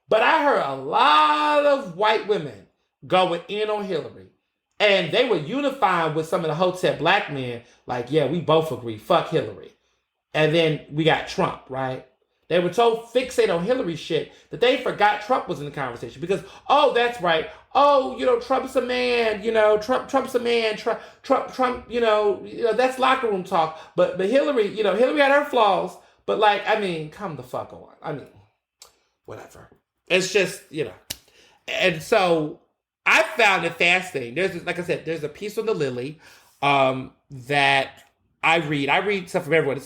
But I heard a lot of white women going in on Hillary. And they were unifying with some of the Hotep black men, like, yeah, we both agree, fuck Hillary. And then we got Trump, right? They were so fixated on Hillary shit that they forgot Trump was in the conversation, because, oh, that's right. Oh, Trump's a man, Trump's a man, Trump, that's locker room talk. But Hillary, Hillary had her flaws, but come the fuck on. I mean, whatever. It's just, and so I found it fascinating. There's a piece on the Lily that I read. I read stuff from everyone.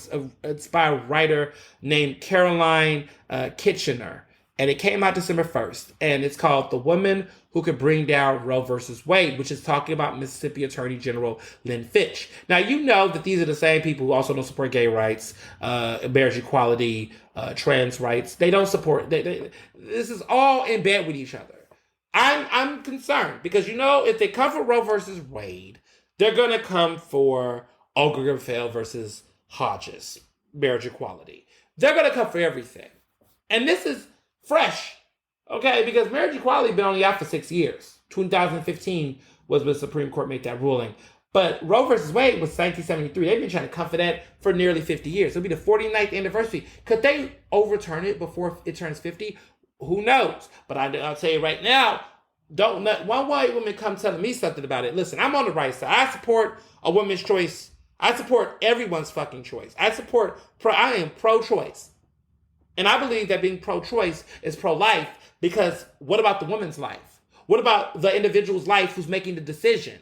It's by a writer named Caroline Kitchener. And it came out December 1st. And it's called The Woman Who Could Bring Down Roe versus Wade, which is talking about Mississippi Attorney General Lynn Fitch. Now, you know that these are the same people who also don't support gay rights, marriage equality, trans rights. They don't support... this is all in bed with each other. I'm concerned because, if they come for Roe versus Wade, they're going to come for Obergefell versus Hodges, marriage equality. They're going to come for everything. And this is fresh, okay? Because marriage equality been only out for 6 years. 2015 was when the Supreme Court made that ruling. But Roe versus Wade was 1973. They've been trying to come for that for nearly 50 years. It'll be the 49th anniversary. Could they overturn it before it turns 50? Who knows? But I'll tell you right now, don't let one white woman come telling me something about it. Listen, I'm on the right side. I support a woman's choice. I support everyone's fucking choice. I am pro-choice. And I believe that being pro-choice is pro-life, because what about the woman's life? What about the individual's life who's making the decision?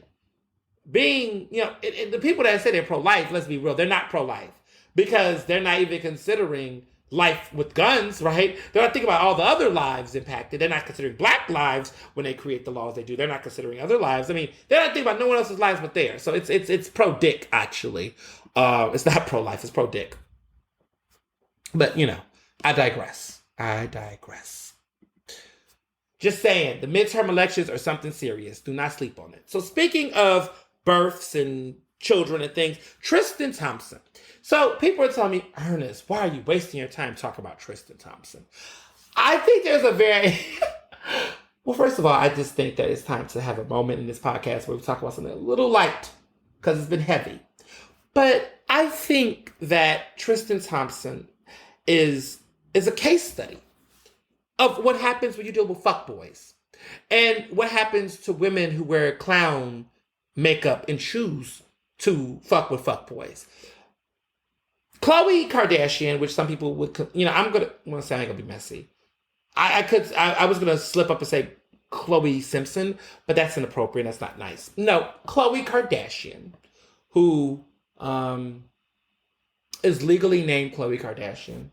The people that say they're pro-life, let's be real, they're not pro-life, because they're not even considering life with guns, right? They're not thinking about all the other lives impacted. They're not considering black lives when they create the laws they do. They're not considering other lives. I mean, they're not thinking about no one else's lives but theirs. So it's pro-dick, actually. It's not pro-life, it's pro-dick. But, I digress. Just saying, the midterm elections are something serious. Do not sleep on it. So speaking of births and children and things, Tristan Thompson. So people are telling me, Ernest, why are you wasting your time talking about Tristan Thompson? I think there's a very... Well, first of all, I just think that it's time to have a moment in this podcast where we talk about something a little light, because it's been heavy. But I think that Tristan Thompson is a case study of what happens when you deal with fuckboys, and what happens to women who wear clown makeup and choose to fuck with fuckboys. Khloe Kardashian, which some people would, I'm going to say I ain't going to be messy. I was going to slip up and say Khloe Simpson, but that's inappropriate. That's not nice. No, Khloe Kardashian, who is legally named Khloe Kardashian.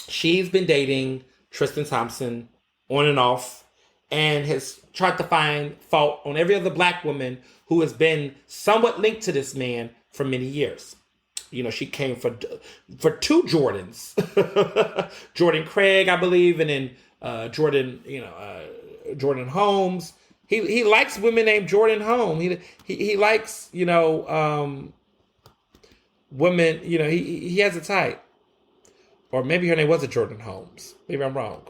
She's been dating Tristan Thompson on and off, and has tried to find fault on every other black woman who has been somewhat linked to this man for many years. She came for two Jordans, Jordan Craig, I believe, and then Jordan Holmes. He likes women named Jordan Home. He likes, women. He has a type, or maybe her name wasn't Jordan Holmes. Maybe I'm wrong,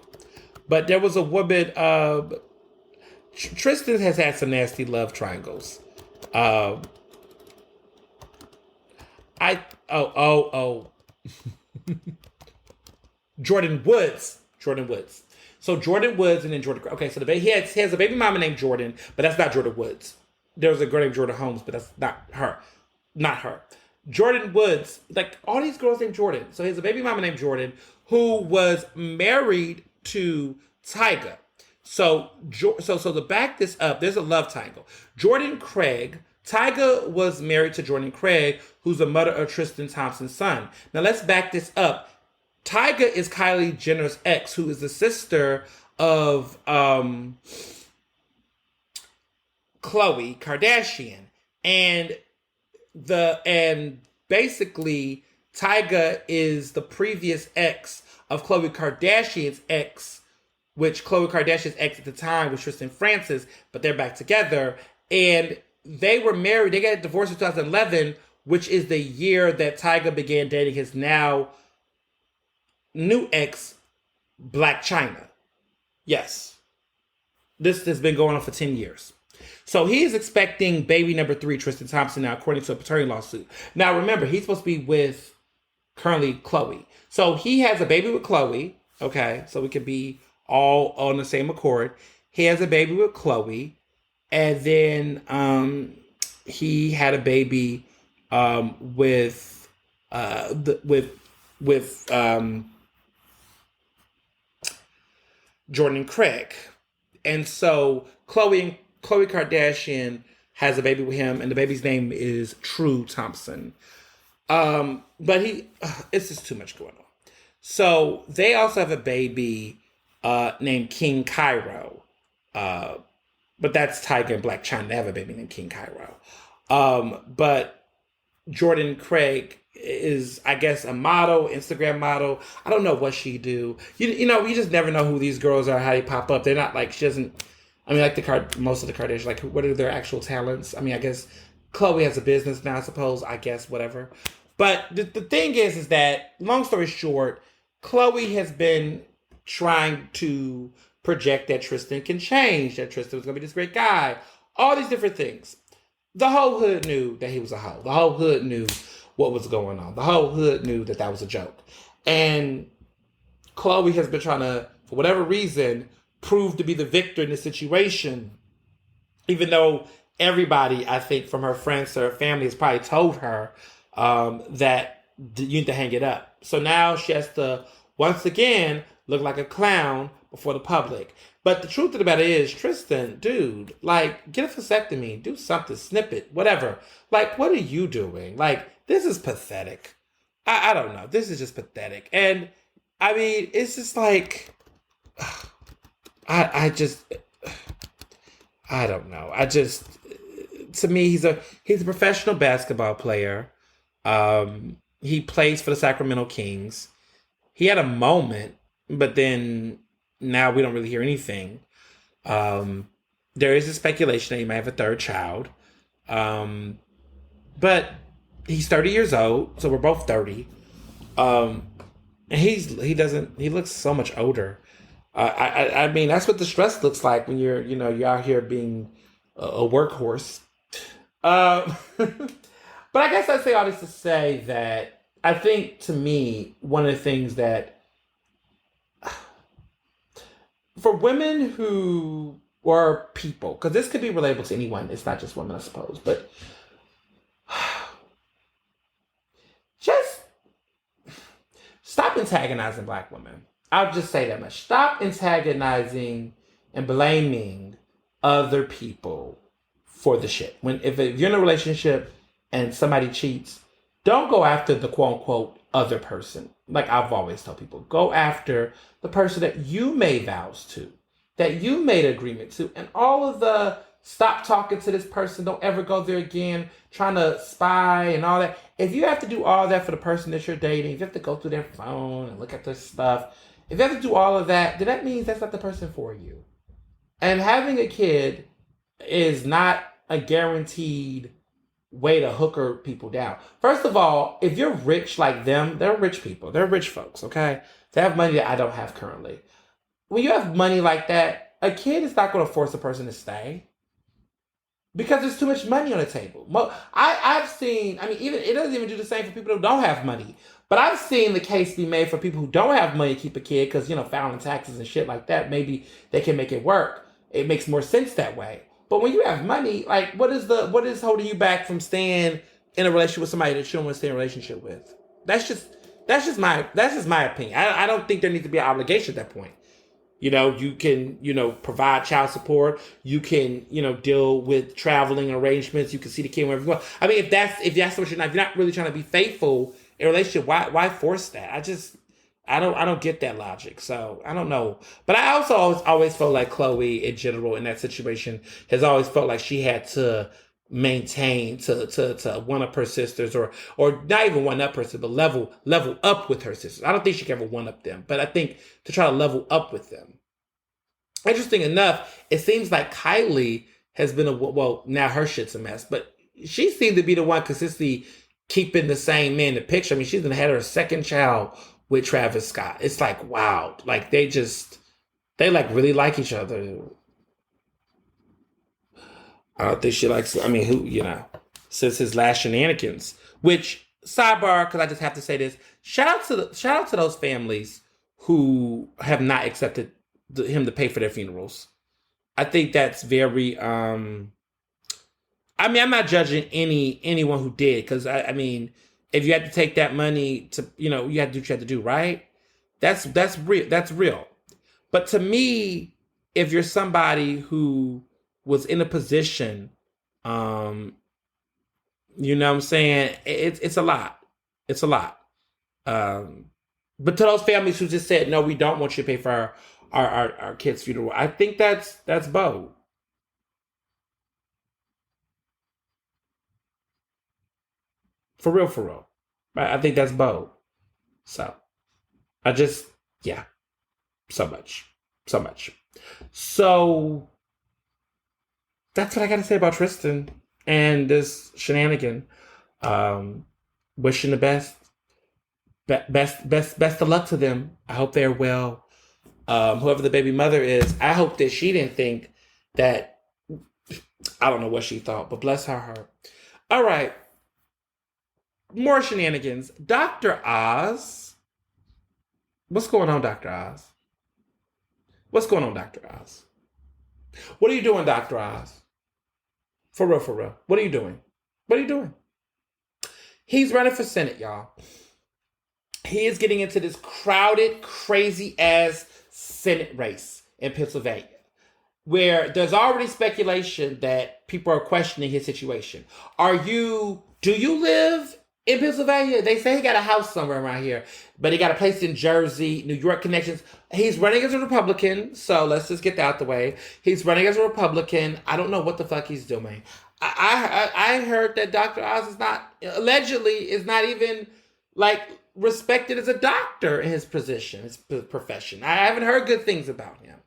but there was a woman. Tristan has had some nasty love triangles. Uh, I oh Jordan Woods. Jordan Woods. So Jordan Woods and then Jordan. Okay, so he has a baby mama named Jordan, but that's not Jordan Woods. There was a girl named Jordan Holmes, but that's not her. Not her. Jordan Woods, like all these girls named Jordan. So he has a baby mama named Jordan who was married to Tyga. So to back this up, there's a love triangle. Jordan Craig. Tyga was married to Jordan Craig, who's the mother of Tristan Thompson's son. Now let's back this up. Tyga is Kylie Jenner's ex, who is the sister of Khloe Kardashian, and basically Tyga is the previous ex of Khloe Kardashian's ex, which Khloe Kardashian's ex at the time was Tristan Francis, but they're back together, and they were married. They got divorced in 2011, which is the year that Tyga began dating his now new ex, Black China. Yes. This has been going on for 10 years. So he is expecting baby number 3, Tristan Thompson, now, according to a paternity lawsuit. Now, remember, he's supposed to be with currently Khloe. So he has a baby with Khloe. Okay, so we could be all on the same accord. He has a baby with Khloe. And then he had a baby with Jordan Craig. And so Khloe Kardashian has a baby with him, and the baby's name is True Thompson. But it's just too much going on. So they also have a baby named King Cairo. But that's Tyga and Black China. They have a baby named King Cairo. But Jordan Craig is, I guess, a model, Instagram model. I don't know what she do. You just never know who these girls are, how they pop up. They're not like, she doesn't, I mean, like most of the Kardashians, like, what are their actual talents? I mean, I guess Khloe has a business now, I suppose, I guess, whatever. But the thing is that, long story short, Khloe has been trying to project that Tristan can change, that Tristan was going to be this great guy, all these different things. The whole hood knew that he was a hoe. The whole hood knew what was going on. The whole hood knew that was a joke. And Khloe has been trying to, for whatever reason, prove to be the victor in this situation, even though everybody, I think, from her friends to her family has probably told her that you need to hang it up. So now she has to, once again, look like a clown before the public. But the truth of the matter is, Tristan, dude, like, get a vasectomy, do something, snip it, whatever. Like, what are you doing? Like, this is pathetic. I don't know. This is just pathetic. And, I mean, it's just like, I don't know. To me, he's a professional basketball player. He plays for the Sacramento Kings. He had a moment, but then now we don't really hear anything. There is a speculation that he might have a third child. But he's 30 years old, so we're both 30. And he looks so much older. I mean, that's what the stress looks like when you're out here being a workhorse. But I guess I say all this to say that I think, to me, one of the things that for women who, or people, because this could be relatable to anyone, it's not just women, I suppose, but just stop antagonizing Black women. I'll just say that much. Stop antagonizing and blaming other people for the shit. If you're in a relationship and somebody cheats, don't go after the quote unquote other person. Like I've always told people, go after the person that you made vows to, that you made agreement to, and all of the stop talking to this person, don't ever go there again, trying to spy and all that. If you have to do all that for the person that you're dating, if you have to go through their phone and look at their stuff, if you have to do all of that, then that means that's not the person for you. And having a kid is not a guaranteed way to hooker people down. First of all, if you're rich like them, they're rich people. They're rich folks, okay? They have money that I don't have currently. When you have money like that, a kid is not going to force a person to stay because there's too much money on the table. I've seen, I mean, even it doesn't even do the same for people who don't have money. But I've seen the case be made for people who don't have money to keep a kid because, filing taxes and shit like that. Maybe they can make it work. It makes more sense that way. But when you have money, like what is holding you back from staying in a relationship with somebody that you don't want to stay in a relationship with? That's just my opinion. I don't think there needs to be an obligation at that point. You can, provide child support. You can, deal with traveling arrangements. You can see the kid wherever you want. I mean, if that's what if you're not really trying to be faithful in a relationship, why force that? I don't get that logic. So I don't know. But I also always felt like Chloe in general in that situation has always felt like she had to maintain to one up her sisters or not even one up her sisters, but level up with her sisters. I don't think she can ever one up them, but I think to try to level up with them. Interesting enough, it seems like Kylie has been now her shit's a mess, but she seemed to be the one consistently keeping the same man in the picture. I mean, she's been had her second child with Travis Scott. It's like, wow. Like they like really like each other. I don't think she likes, I mean, since his last shenanigans, which sidebar, cause I just have to say this, shout out to those families who have not accepted him to pay for their funerals. I think that's very, I mean, I'm not judging anyone who did, cause I mean, if you had to take that money to, you had to do what you had to do, right? That's real. But to me, if you're somebody who was in a position, you know what I'm saying? It's a lot. It's a lot. But to those families who just said, no, we don't want you to pay for our kids' funeral, I think that's bold. For real. Right? I think that's bold. So, yeah, so much. So, that's what I got to say about Tristan and this shenanigan. Wishing the best of luck to them. I hope they're well. Whoever the baby mother is, I hope that she didn't think that, I don't know what she thought, but bless her heart. All right. More shenanigans. Dr. Oz. What's going on, Dr. Oz? What's going on, Dr. Oz? What are you doing, Dr. Oz? For real. What are you doing? He's running for Senate, y'all. He is getting into this crowded, crazy-ass Senate race in Pennsylvania, where there's already speculation that people are questioning his situation. Do you live in Pennsylvania? They say he got a house somewhere around here, but he got a place in Jersey, New York connections. He's running as a Republican, so let's just get that out the way. He's running as a Republican. I don't know what the fuck he's doing. I heard that Dr. Oz is not even like respected as a doctor in his position, his profession. I haven't heard good things about him.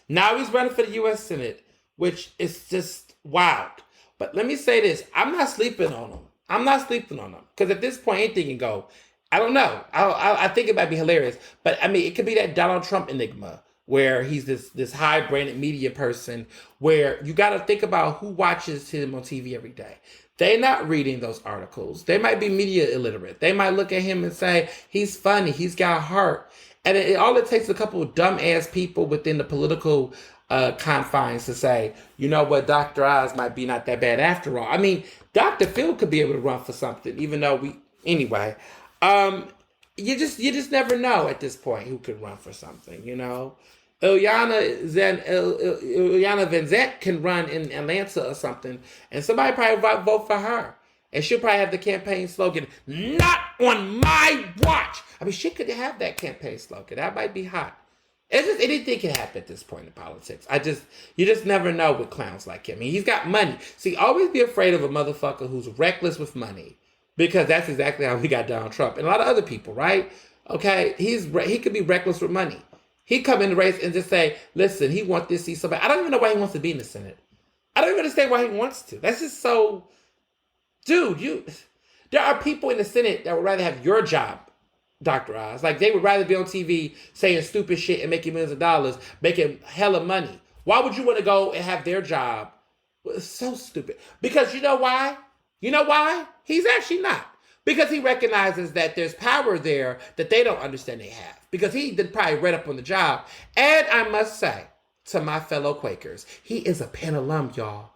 Now he's running for the U.S. Senate, which is just wild. But let me say this. I'm not sleeping on him. Because at this point, anything can go. I don't know. I think it might be hilarious. But I mean, it could be that Donald Trump enigma where he's this high-branded media person where you got to think about who watches him on TV every day. They're not reading those articles. They might be media illiterate. They might look at him and say, he's funny, he's got heart. And all it takes is a couple of dumb-ass people within the political confines to say, you know what, Dr. Oz might be not that bad after all. I mean, Dr. Phil could be able to run for something, even though anyway. You just never know at this point who could run for something, Ilyana Van Zant can run in Atlanta or something, and somebody probably vote for her. And she'll probably have the campaign slogan, "Not on my watch." I mean, she could have that campaign slogan. That might be hot. It's just anything can happen at this point in politics. You just never know with clowns like him. I mean, he's got money. See, always be afraid of a motherfucker who's reckless with money, because that's exactly how we got Donald Trump and a lot of other people, right? Okay, he could be reckless with money. He come in the race and just say, listen, he wants this seat so bad. I don't even know why he wants to be in the Senate. I don't even understand why he wants to. That's just so, dude. There are people in the Senate that would rather have your job, Dr. Oz. Like, they would rather be on TV saying stupid shit and making millions of dollars, making hella money. Why would you want to go and have their job? Well, it's so stupid. Because you know why? You know why? He's actually not. Because he recognizes that there's power there that they don't understand they have. Because he did probably read up on the job. And I must say, to my fellow Quakers, he is a Penn alum, y'all.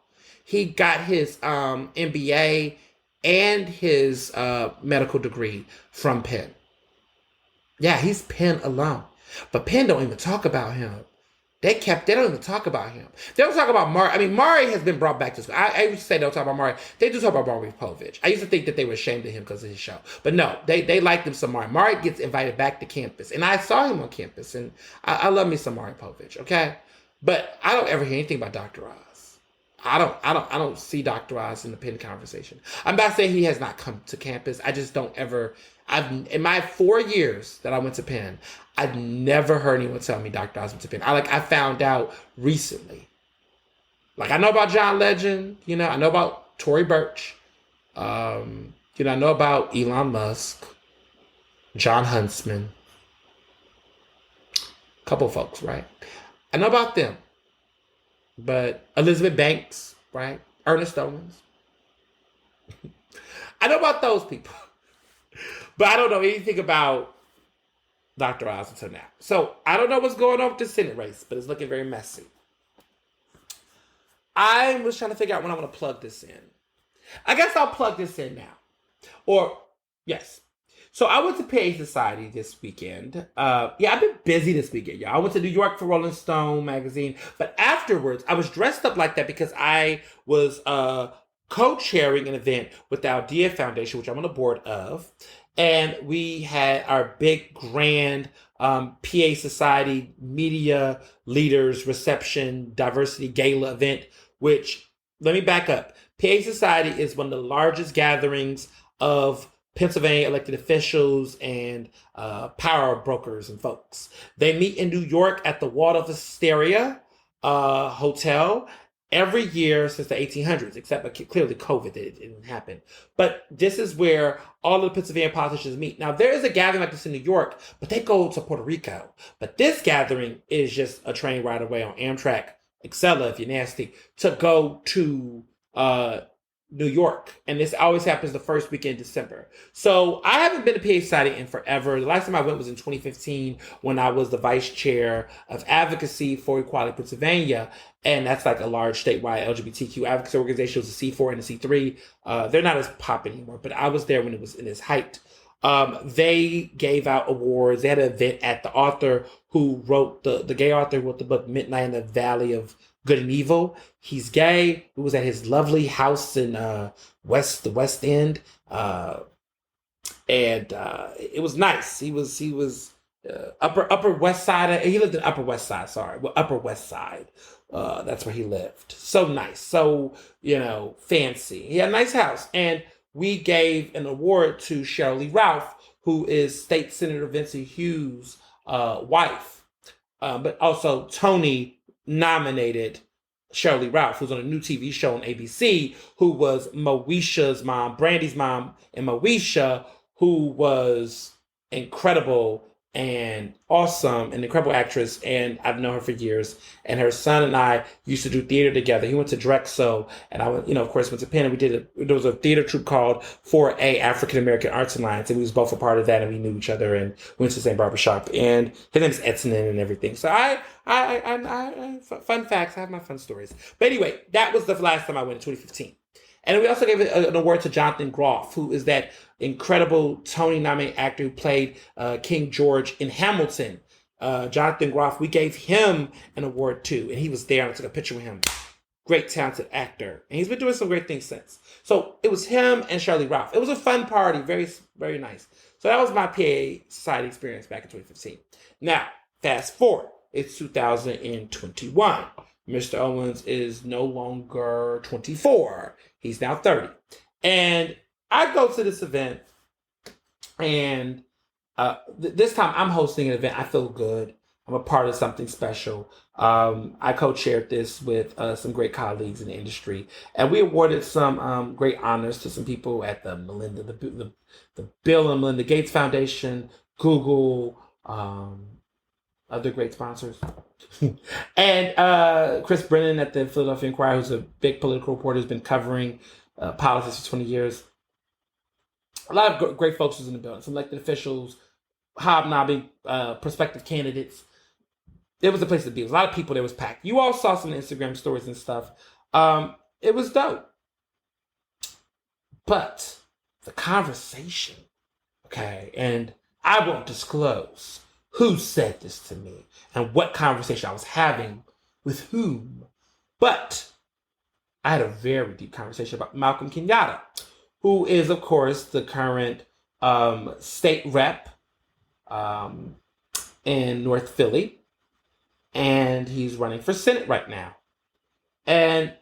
He got his MBA and his medical degree from Penn. Yeah, he's Penn alum. But Penn don't even talk about him. They don't even talk about him. They don't talk about Mari. I mean, Mari has been brought back to school. I used to say they don't talk about Mari. They do talk about Mari Povich. I used to think that they were ashamed of him because of his show. But no, they like them some Mari. Mari gets invited back to campus. And I saw him on campus. And I love me some Mari Povich, okay? But I don't ever hear anything about Dr. Oz. I don't see Dr. Oz in the Penn conversation. I'm not saying he has not come to campus. I just don't ever. In my 4 years that I went to Penn, I've never heard anyone tell me Dr. Oz went to Penn. I found out recently. Like, I know about John Legend, I know about Tory Burch, I know about Elon Musk, John Huntsman, a couple folks, right? I know about them. But Elizabeth Banks, right? Ernest Owens. I know about those people. But I don't know anything about Dr. Oz until now. So I don't know what's going on with the Senate race, but it's looking very messy. I was trying to figure out when I want to plug this in. I guess I'll plug this in now. Or, yes. So I went to PA Society this weekend. I've been busy this weekend, y'all. I went to New York for Rolling Stone magazine. But afterwards, I was dressed up like that because I was co-chairing an event with the Aldea Foundation, which I'm on the board of. And we had our big, grand PA Society media leaders reception diversity gala event, which, let me back up. PA Society is one of the largest gatherings of Pennsylvania elected officials and power brokers and folks. They meet in New York at the Waldorf Astoria Hotel every year since the 1800s, except clearly COVID, it didn't happen. But this is where all of the Pennsylvania politicians meet. Now, there is a gathering like this in New York, but they go to Puerto Rico. But this gathering is just a train ride away on Amtrak, Excella, if you're nasty, to go to New York. And this always happens the first weekend in December. So I haven't been to PA Society in forever. The last time I went was in 2015 when I was the vice chair of advocacy for Equality Pennsylvania. And that's like a large statewide LGBTQ advocacy organization. It was a C4 and a C3. They're not as pop anymore, but I was there when it was in its height. They gave out awards. They had an event at the author who wrote the gay author who wrote the book Midnight in the Valley of Good and Evil. He's gay. He was at his lovely house in the West End, and it was nice. He was Upper West Side. He lived in Upper West Side. Upper West Side. That's where he lived. So nice. So fancy. He had a nice house, and we gave an award to Cheryl Lee Ralph, who is State Senator Vincent Hughes' wife, but also Tony nominated Cheryl Lee Ralph, who's on a new TV show on ABC, who was Moesha's mom, Brandy's mom, and Moesha, who was incredible and awesome, an incredible actress, and I've known her for years. And her son and I used to do theater together. He went to Drexel, and I went, of course, went to Penn. And there was a theater troupe called 4A African American Arts Alliance, and we was both a part of that, and we knew each other and went to the same barbershop. And his name is Edson and everything. So I fun facts. I have my fun stories. But anyway, that was the last time I went in 2015. And we also gave an award to Jonathan Groff, who is that incredible Tony-nominated actor who played King George in Hamilton. Jonathan Groff, we gave him an award too, and he was there, and I took a picture with him. Great, talented actor. And he's been doing some great things since. So it was him and Shirley Ralph. It was a fun party, very, very nice. So that was my PA Society experience back in 2015. Now, fast forward. It's 2021. Mr. Owens is no longer 24. He's now 30. And I go to this event, and this time I'm hosting an event. I feel good. I'm a part of something special. I co-chaired this with some great colleagues in the industry, and we awarded some great honors to some people at the Bill and Melinda Gates Foundation, Google, other great sponsors, and Chris Brennan at the Philadelphia Inquirer, who's a big political reporter, who's been covering politics for 20 years. A lot of great folks was in the building, some elected officials, hobnobbing, prospective candidates. It was a place to be. There was a lot of people. There was packed. You all saw some Instagram stories and stuff. It was dope. But the conversation, okay, and I won't disclose who said this to me and what conversation I was having with whom, but I had a very deep conversation about Malcolm Kenyatta, who is, of course, the current state rep in North Philly, and he's running for Senate right now. And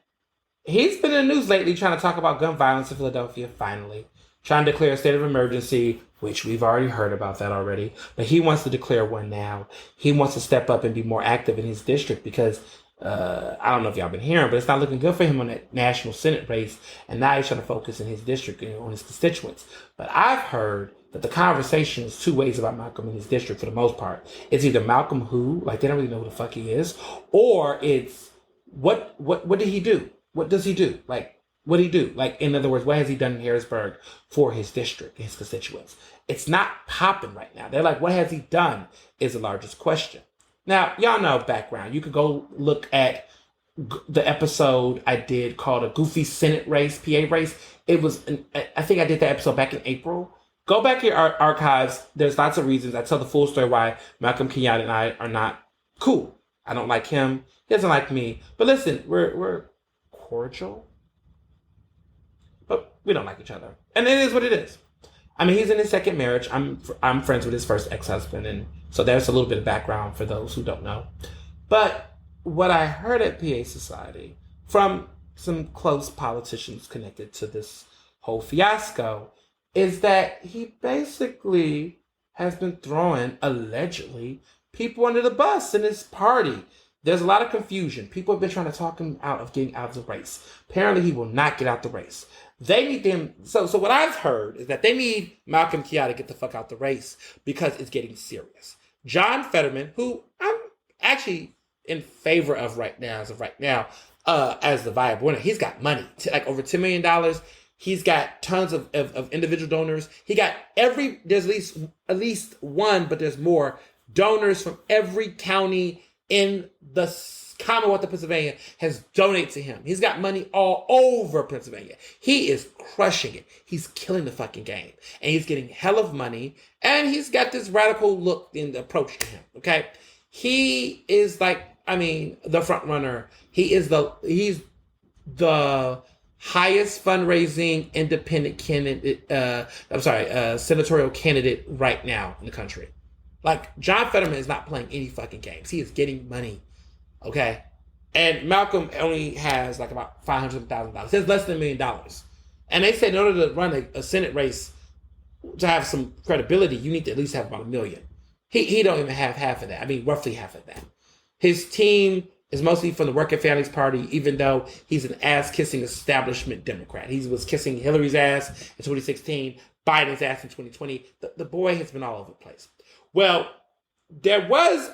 he's been in the news lately trying to talk about gun violence in Philadelphia, finally. Trying to declare a state of emergency, which we've already heard about that already. But he wants to declare one now. He wants to step up and be more active in his district because I don't know if y'all been hearing, but it's not looking good for him on that national Senate race. And now he's trying to focus in his district, on his constituents. But I've heard that the conversation is two ways about Malcolm in his district for the most part. It's either Malcolm who, like they don't really know who the fuck he is, or it's what did he do? What does he do? Like, what did he do? Like, in other words, what has he done in Harrisburg for his district, his constituents? It's not popping right now. They're like, what has he done is the largest question. Now, y'all know background. You could go look at the episode I did called A Goofy Senate Race, PA Race. It was, I think I did that episode back in April. Go back to your archives. There's lots of reasons. I tell the full story why Malcolm Kenyatta and I are not cool. I don't like him. He doesn't like me. But listen, we're cordial, but we don't like each other. And it is what it is. I mean, he's in his second marriage. I'm friends with his first ex-husband, and so there's a little bit of background for those who don't know. But what I heard at PA Society from some close politicians connected to this whole fiasco is that he basically has been throwing, allegedly, people under the bus in his party. There's a lot of confusion. People have been trying to talk him out of getting out of the race. Apparently, he will not get out the race. They need them. So what I've heard is that they need Malcolm Kenyatta to get the fuck out the race because it's getting serious. John Fetterman, who I'm actually in favor of right now, as the viable winner, he's got money, like over $10 million. He's got tons of individual donors. He got there's at least one, but there's more donors from every county in the Commonwealth of Pennsylvania has donated to him. He's got money all over Pennsylvania. He is crushing it. He's killing the fucking game. And he's getting hell of money. And he's got this radical look in the approach to him. Okay. He is the front runner. He's the highest fundraising independent candidate, senatorial candidate right now in the country. Like, John Fetterman is not playing any fucking games. He is getting money. Okay? And Malcolm only has like about $500,000. He has less than $1 million. And they said in order to run a Senate race to have some credibility, you need to at least have about $1 million. He don't even have half of that. I mean, roughly half of that. His team is mostly from the Working Families Party, even though he's an ass-kissing establishment Democrat. He was kissing Hillary's ass in 2016, Biden's ass in 2020. The boy has been all over the place. Well, there was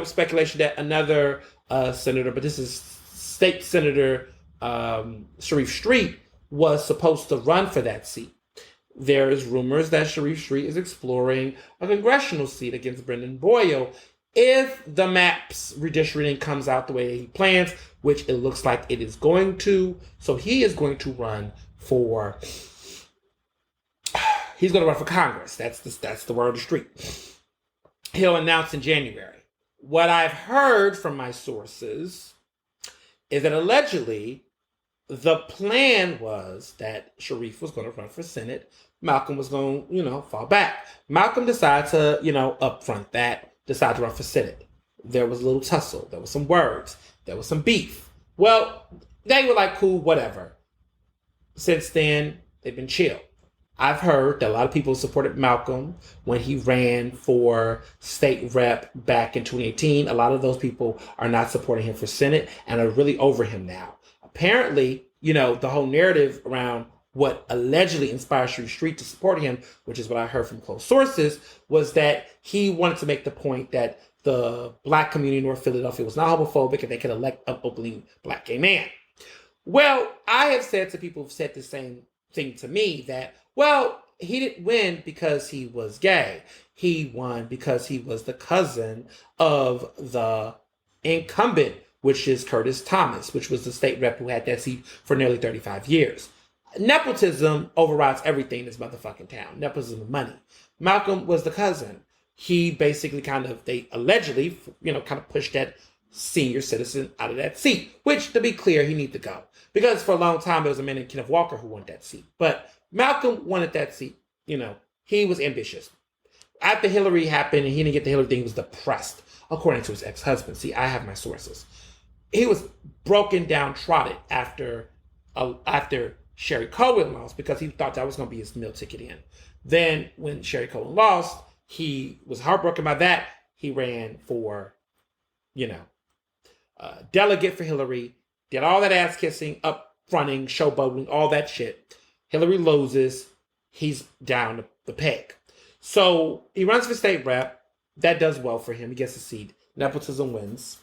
speculation that another senator, but this is State Senator Sharif Street, was supposed to run for that seat. There is rumors that Sharif Street is exploring a congressional seat against Brendan Boyle if the maps redistricting comes out the way he plans, which it looks like it is going to. So he is going to run for. He's going to run for Congress. That's the word of the street. He'll announce in January. What I've heard from my sources is that allegedly the plan was that Sharif was going to run for Senate. Malcolm was going to, fall back. Malcolm decided to, upfront that, decided to run for Senate. There was a little tussle. There was some words. There was some beef. Well, they were like, cool, whatever. Since then, they've been chill. I've heard that a lot of people supported Malcolm when he ran for state rep back in 2018. A lot of those people are not supporting him for Senate and are really over him now. Apparently, the whole narrative around what allegedly inspired Street to support him, which is what I heard from close sources, was that he wanted to make the point that the black community in North Philadelphia was not homophobic and they could elect an openly black gay man. Well, I have said to people who've said the same thing to me that, well, he didn't win because he was gay. He won because he was the cousin of the incumbent, which is Curtis Thomas, which was the state rep who had that seat for nearly 35 years. Nepotism overrides everything in this motherfucking town. Nepotism of money. Malcolm was the cousin. He basically they allegedly, kind of pushed that senior citizen out of that seat, which, to be clear, he needed to go. Because for a long time, there was a man named Kenneth Walker who wanted that seat. But Malcolm wanted that seat. He was ambitious. After Hillary happened and he didn't get the Hillary thing, he was depressed, according to his ex-husband. See, I have my sources. He was broken downtrodden after Sherry Cohen lost because he thought that was going to be his meal ticket in. Then when Sherry Cohen lost, he was heartbroken by that. He ran for, delegate for Hillary, did all that ass kissing, up fronting, showboating, all that shit. Hillary loses. He's down the peg. So he runs for state rep. That does well for him. He gets a seat. Nepotism wins.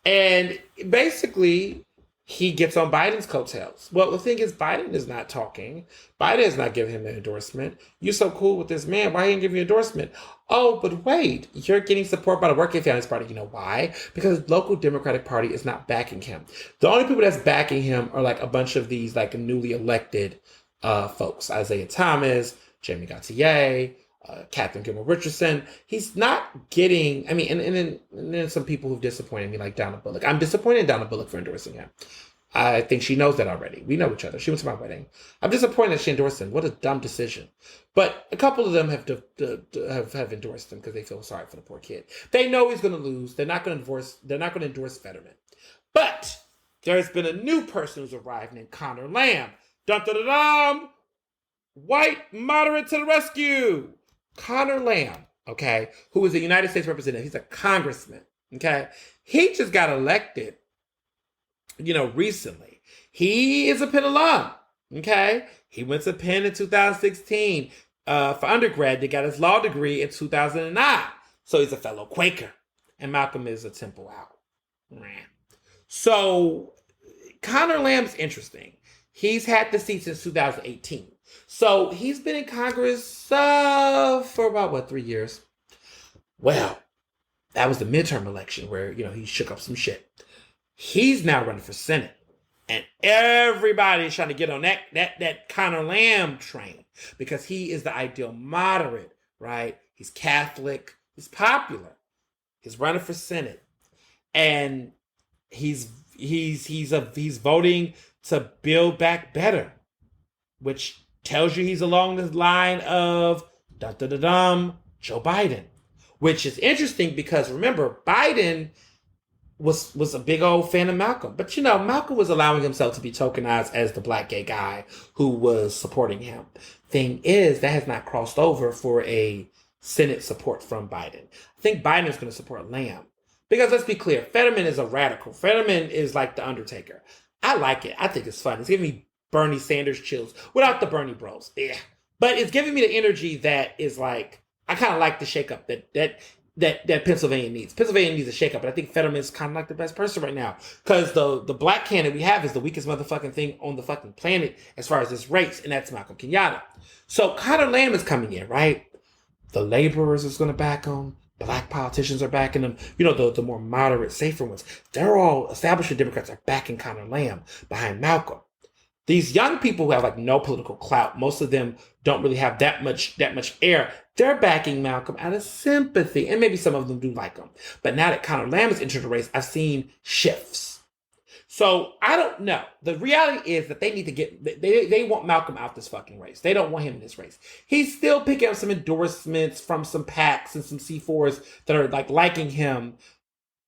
And basically, he gets on Biden's coattails. Well, the thing is, Biden is not talking. Biden is not giving him an endorsement. You're so cool with this man. Why ain't giving you an endorsement? Oh, but wait, you're getting support by the Working Families Party. You know why? Because the local Democratic Party is not backing him. The only people that's backing him are like a bunch of these like newly elected folks. Isaiah Thomas, Jamie Gauthier, Catherine Gilmore Richardson. He's not getting, and then some people who've disappointed me, like Donna Bullock. I'm disappointed in Donna Bullock for endorsing him. I think she knows that already. We know each other. She went to my wedding. I'm disappointed that she endorsed him. What a dumb decision. But a couple of them have endorsed him because they feel sorry for the poor kid. They know he's going to lose. They're not going to endorse Fetterman. But there's been a new person who's arrived named Connor Lamb. Dun dun dun dun! White moderate to the rescue. Connor Lamb, okay, who is a United States representative. He's a congressman, okay? He just got elected, recently. He is a Penn alum, okay? He went to Penn in 2016 for undergrad. He got his law degree in 2009. So he's a fellow Quaker. And Malcolm is a Temple out. So Connor Lamb's interesting. He's had the seat since 2018. So he's been in Congress for about, 3 years? Well, that was the midterm election where, he shook up some shit. He's now running for Senate. And everybody's trying to get on that Connor Lamb train because he is the ideal moderate, right? He's Catholic. He's popular. He's running for Senate. And he's voting to build back better, which tells you he's along the line of Joe Biden, which is interesting because remember, Biden was a big old fan of Malcolm. But Malcolm was allowing himself to be tokenized as the black gay guy who was supporting him. Thing is, that has not crossed over for a Senate support from Biden. I think Biden is going to support Lamb. Because let's be clear, Fetterman is a radical. Fetterman is like the Undertaker. I like it. I think it's fun. It's giving me Bernie Sanders chills without the Bernie bros. Yeah. But it's giving me the energy that is like, I kind of like the shakeup that Pennsylvania needs. Pennsylvania needs a shakeup, but I think Fetterman's kind of like the best person right now. Because the black candidate we have is the weakest motherfucking thing on the fucking planet as far as this race, and that's Malcolm Kenyatta. So Connor Lamb is coming in, right? The laborers is going to back him. Black politicians are backing them. The more moderate, safer ones. They're all establishment Democrats are backing Connor Lamb behind Malcolm. These young people who have like no political clout, most of them don't really have that much air. They're backing Malcolm out of sympathy, and maybe some of them do like him. But now that Connor Lamb has entered the race, I've seen shifts. So I don't know. The reality is that they need to they want Malcolm out this fucking race. They don't want him in this race. He's still picking up some endorsements from some PACs and some C4s that are like liking him.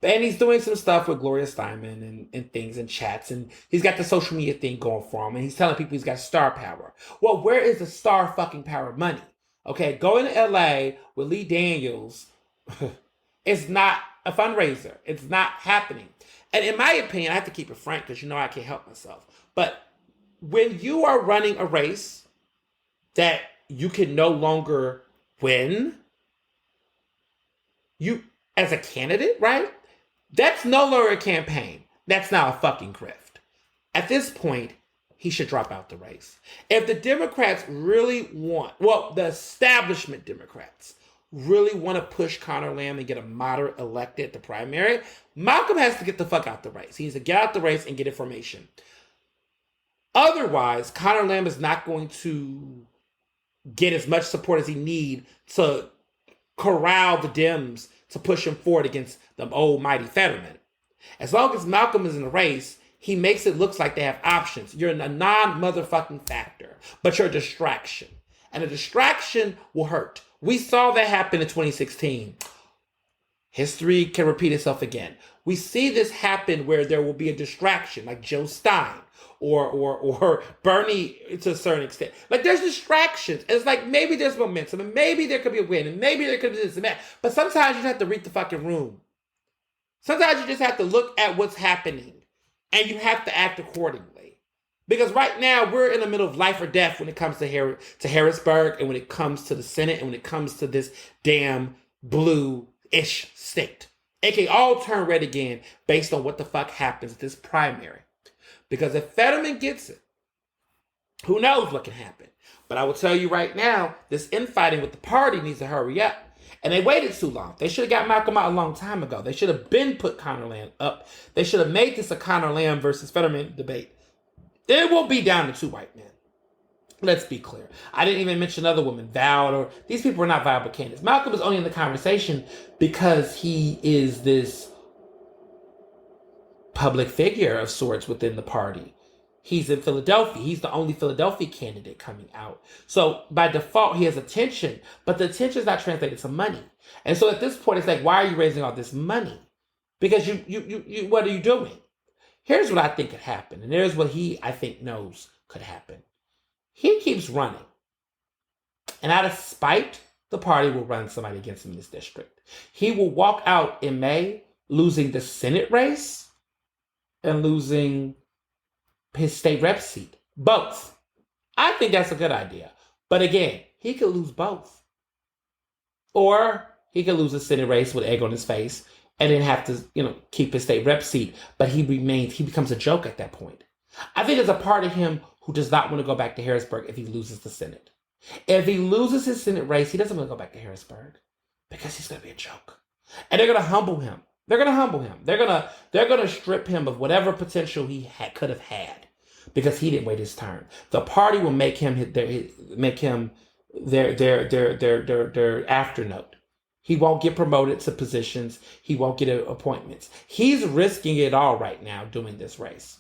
And he's doing some stuff with Gloria Steinem and things and chats. And he's got the social media thing going for him. And he's telling people he's got star power. Well, where is the star fucking power money? Okay, going to LA with Lee Daniels is not a fundraiser. It's not happening. And in my opinion, I have to keep it frank because I can't help myself. But when you are running a race that you can no longer win, you as a candidate, right? That's no longer a campaign. That's now a fucking grift. At this point, he should drop out the race. If the Democrats really want, the establishment Democrats really want to push Conor Lamb and get a moderate elected at the primary, Malcolm has to get the fuck out the race. He needs to get out the race and get information. Otherwise, Conor Lamb is not going to get as much support as he needs to corral the Dems to push him forward against the old mighty Fetterman. As long as Malcolm is in the race, he makes it look like they have options. You're a non-motherfucking factor, but you're a distraction. And a distraction will hurt. We saw that happen in 2016. History can repeat itself again. We see this happen where there will be a distraction, like Joe Stein or Bernie to a certain extent. Like there's distractions. And it's like maybe there's momentum and maybe there could be a win and maybe there could be this and that. But sometimes you just have to read the fucking room. Sometimes you just have to look at what's happening and you have to act accordingly. Because right now we're in the middle of life or death when it comes to Harrisburg and when it comes to the Senate and when it comes to this damn blue-ish state. It can all turn red again based on what the fuck happens at this primary. Because if Fetterman gets it, who knows what can happen. But I will tell you right now, this infighting with the party needs to hurry up. And they waited too long. They should have got Malcolm out a long time ago. They should have been put Conor Lamb up. They should have made this a Conor Lamb versus Fetterman debate. It won't be down to two white men. Let's be clear. I didn't even mention other women, Val, or these people are not viable candidates. Malcolm is only in the conversation because he is this public figure of sorts within the party. He's in Philadelphia. He's the only Philadelphia candidate coming out. So by default, he has attention, but the attention is not translated to money. And so at this point, it's like, why are you raising all this money? Because you what are you doing? Here's what I think could happen. And here's what I think knows could happen. He keeps running. And out of spite, the party will run somebody against him in this district. He will walk out in May losing the Senate race and losing his state rep seat. Both. I think that's a good idea. But again, he could lose both. Or he could lose a Senate race with egg on his face and then have to, keep his state rep seat. But he becomes a joke at that point. I think there's a part of him who does not want to go back to Harrisburg if he loses the Senate. If he loses his Senate race, he doesn't want to go back to Harrisburg because he's going to be a joke. And they're going to humble him. They're going to humble him. They're going to strip him of whatever potential he could have had because he didn't wait his turn. The party will make him their afternote. He won't get promoted to positions. He won't get appointments. He's risking it all right now doing this race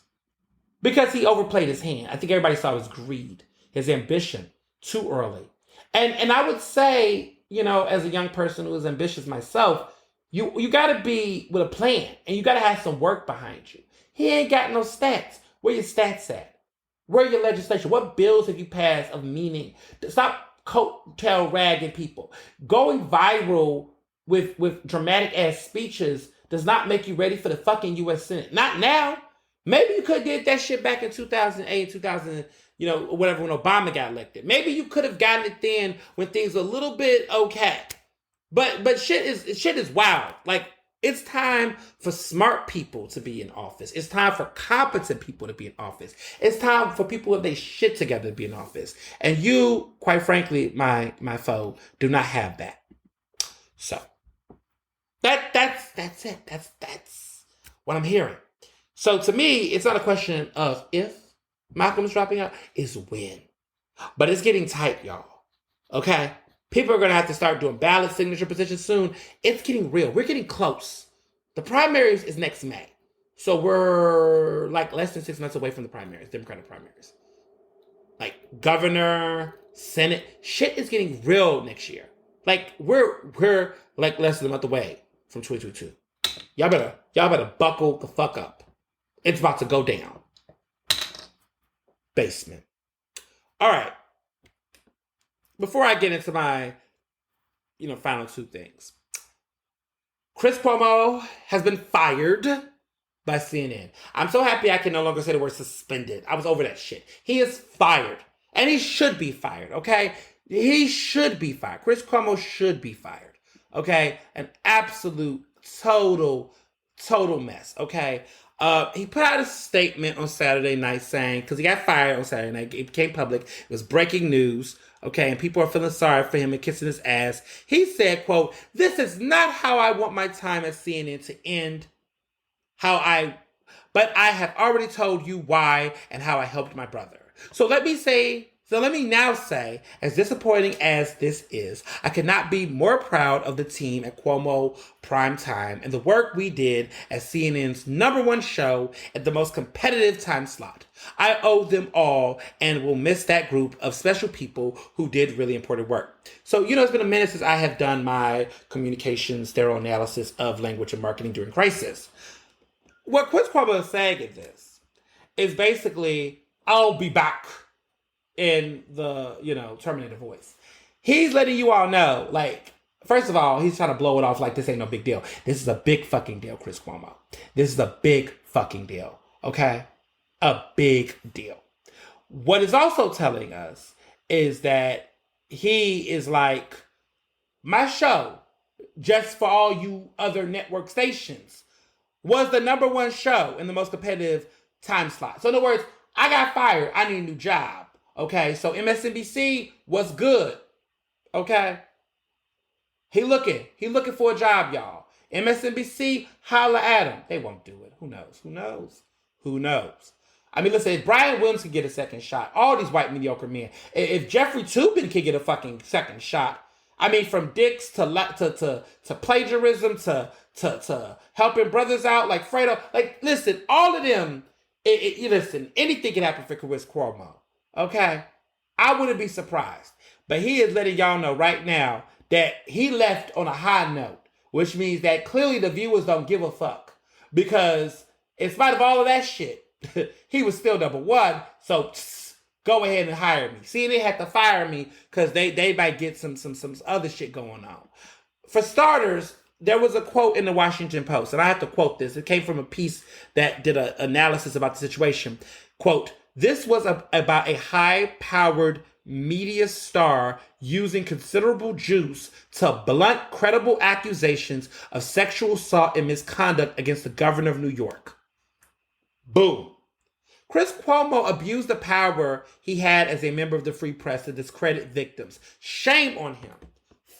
because he overplayed his hand. I think everybody saw his greed, his ambition too early. And I would say, as a young person who is ambitious myself, you got to be with a plan and you got to have some work behind you. He ain't got no stats. Where your stats at? Where your legislation? What bills have you passed of meaning? Stop coattail ragging people. Going viral with dramatic ass speeches does not make you ready for the fucking U.S. Senate. Not now. Maybe you could have did that shit back in 2008, 2000, whatever, when Obama got elected. Maybe you could have gotten it then when things were a little bit okay. But shit is wild. Like, it's time for smart people to be in office. It's time for competent people to be in office. It's time for people with their shit together to be in office. And you, quite frankly, my foe, do not have that. So that's it. That's what I'm hearing. So to me, it's not a question of if Malcolm is dropping out, it's when. But it's getting tight, y'all. Okay? People are going to have to start doing ballot signature petitions soon. It's getting real. We're getting close. The primaries is next May. So we're like less than 6 months away from the primaries, Democratic primaries. Like governor, Senate, shit is getting real next year. Like we're like less than a month away from 2022. Y'all better buckle the fuck up. It's about to go down. Basement. All right. Before I get into my, final two things. Chris Cuomo has been fired by CNN. I'm so happy I can no longer say the word suspended. I was over that shit. He is fired. And he should be fired, okay? He should be fired. Chris Cuomo should be fired, okay? An absolute total mess, okay? He put out a statement on Saturday night saying, because he got fired on Saturday night, it became public, it was breaking news, okay, and people are feeling sorry for him and kissing his ass. He said, quote, "This is not how I want my time at CNN to end. But I have already told you why and how I helped my brother." So let me now say, as disappointing as this is, I could not be more proud of the team at Cuomo Primetime and the work we did as CNN's #1 show at the most competitive time slot. I owe them all and will miss that group of special people who did really important work. So, it's been a minute since I have done my communications thorough analysis of language and marketing during crisis. What Chris Cuomo is saying in this is basically, I'll be back in the, Terminator voice. He's letting you all know, first of all, he's trying to blow it off like this ain't no big deal. This is a big fucking deal, Chris Cuomo. This is a big fucking deal, okay? A big deal. What is also telling us is that he is like, my show, just for all you other network stations, was the #1 show in the most competitive time slot. So in other words, I got fired. I need a new job. Okay, so MSNBC was good. Okay, he looking for a job, y'all. MSNBC, holla at him. They won't do it. Who knows? I mean, listen, if Brian Williams can get a second shot, all these white mediocre men, if Jeffrey Toobin can get a fucking second shot, I mean, from dicks to plagiarism to helping brothers out like Fredo, listen, all of them. Listen, anything can happen for Chris Cuomo. Okay, I wouldn't be surprised, but he is letting y'all know right now that he left on a high note, which means that clearly the viewers don't give a fuck, because in spite of all of that shit, he was still #1. So go ahead and hire me. See, they had to fire me because they might get some other shit going on. For starters, there was a quote in the Washington Post, and I have to quote this. It came from a piece that did an analysis about the situation. Quote, "This was about a high-powered media star using considerable juice to blunt credible accusations of sexual assault and misconduct against the governor of New York." Boom. Chris Cuomo abused the power he had as a member of the Free Press to discredit victims. Shame on him.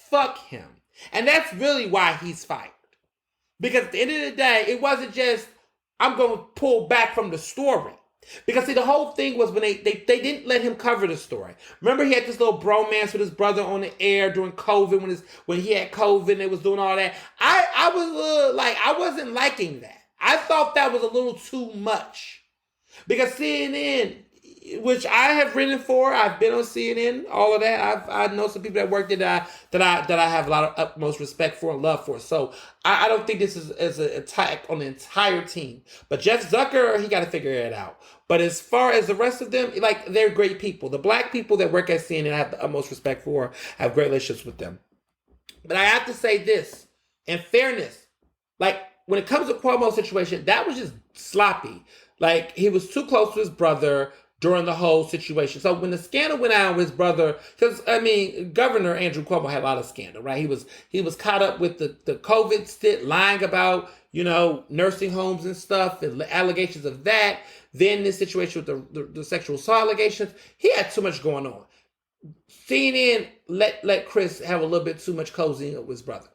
Fuck him. And that's really why he's fired. Because at the end of the day, it wasn't just, I'm going to pull back from the story. Because see, the whole thing was when they didn't let him cover the story. Remember, he had this little bromance with his brother on the air during COVID when he had COVID and they was doing all that. I was I wasn't liking that. I thought that was a little too much. Because CNN, which I have written for, I've been on CNN, all of that. I know some people that work there that I have a lot of utmost respect for and love for. So I don't think this is an attack on the entire team. But Jeff Zucker, he got to figure it out. But as far as the rest of them, they're great people. The black people that work at CNN, I have the utmost respect for, have great relationships with them. But I have to say this, in fairness, when it comes to Cuomo's situation, that was just sloppy. He was too close to his brother during the whole situation. So when the scandal went out with his brother, because Governor Andrew Cuomo had a lot of scandal, right? He was caught up with the COVID stint, lying about nursing homes and stuff, and allegations of that. Then this situation with the sexual assault allegations, he had too much going on. CNN let Chris have a little bit too much cozying with his brother.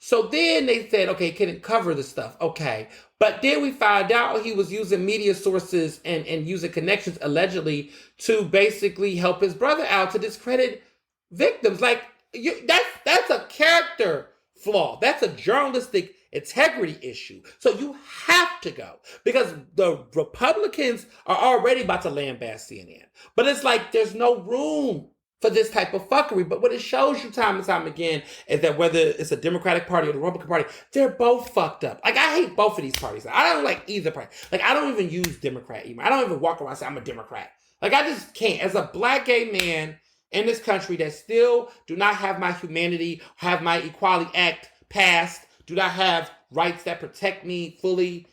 So then they said, okay, he couldn't cover the stuff. Okay. But then we found out he was using media sources and using connections allegedly to basically help his brother out to discredit victims. That's a character flaw. That's a journalistic integrity issue. So you have to go, because the Republicans are already about to lambast CNN. But it's there's no room for this type of fuckery. But what it shows you time and time again is that whether it's a Democratic Party or the Republican Party, they're both fucked up. Like, I hate both of these parties. I don't like either party. Like, I don't even use Democrat anymore. I don't even walk around and say I'm a Democrat. Like, I just can't. As a black gay man in this country that still do not have my humanity, have my Equality Act passed, do not have rights that protect me fully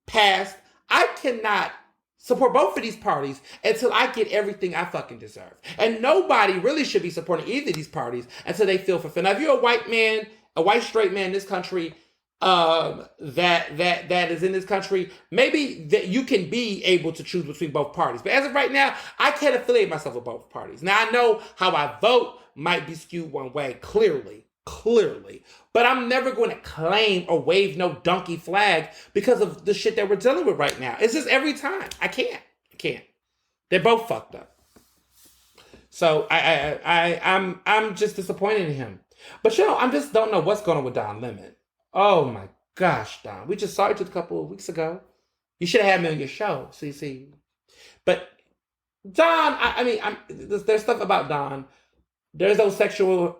passed, I cannot support both of these parties until I get everything I fucking deserve. And nobody really should be supporting either of these parties until they feel fulfilled. Now, if you're a white man, a white straight man in this country, that is in this country, maybe that you can be able to choose between both parties. But as of right now, I can't affiliate myself with both parties. Now, I know how I vote might be skewed one way, clearly. But I'm never going to claim or wave no donkey flag because of the shit that we're dealing with right now. It's just every time. I can't. They're both fucked up. So I'm just disappointed in him. But I just don't know what's going on with Don Lemon. Oh my gosh, Don. We just saw each other a couple of weeks ago. You should have had me on your show. See. But Don, there's stuff about Don. There's those sexual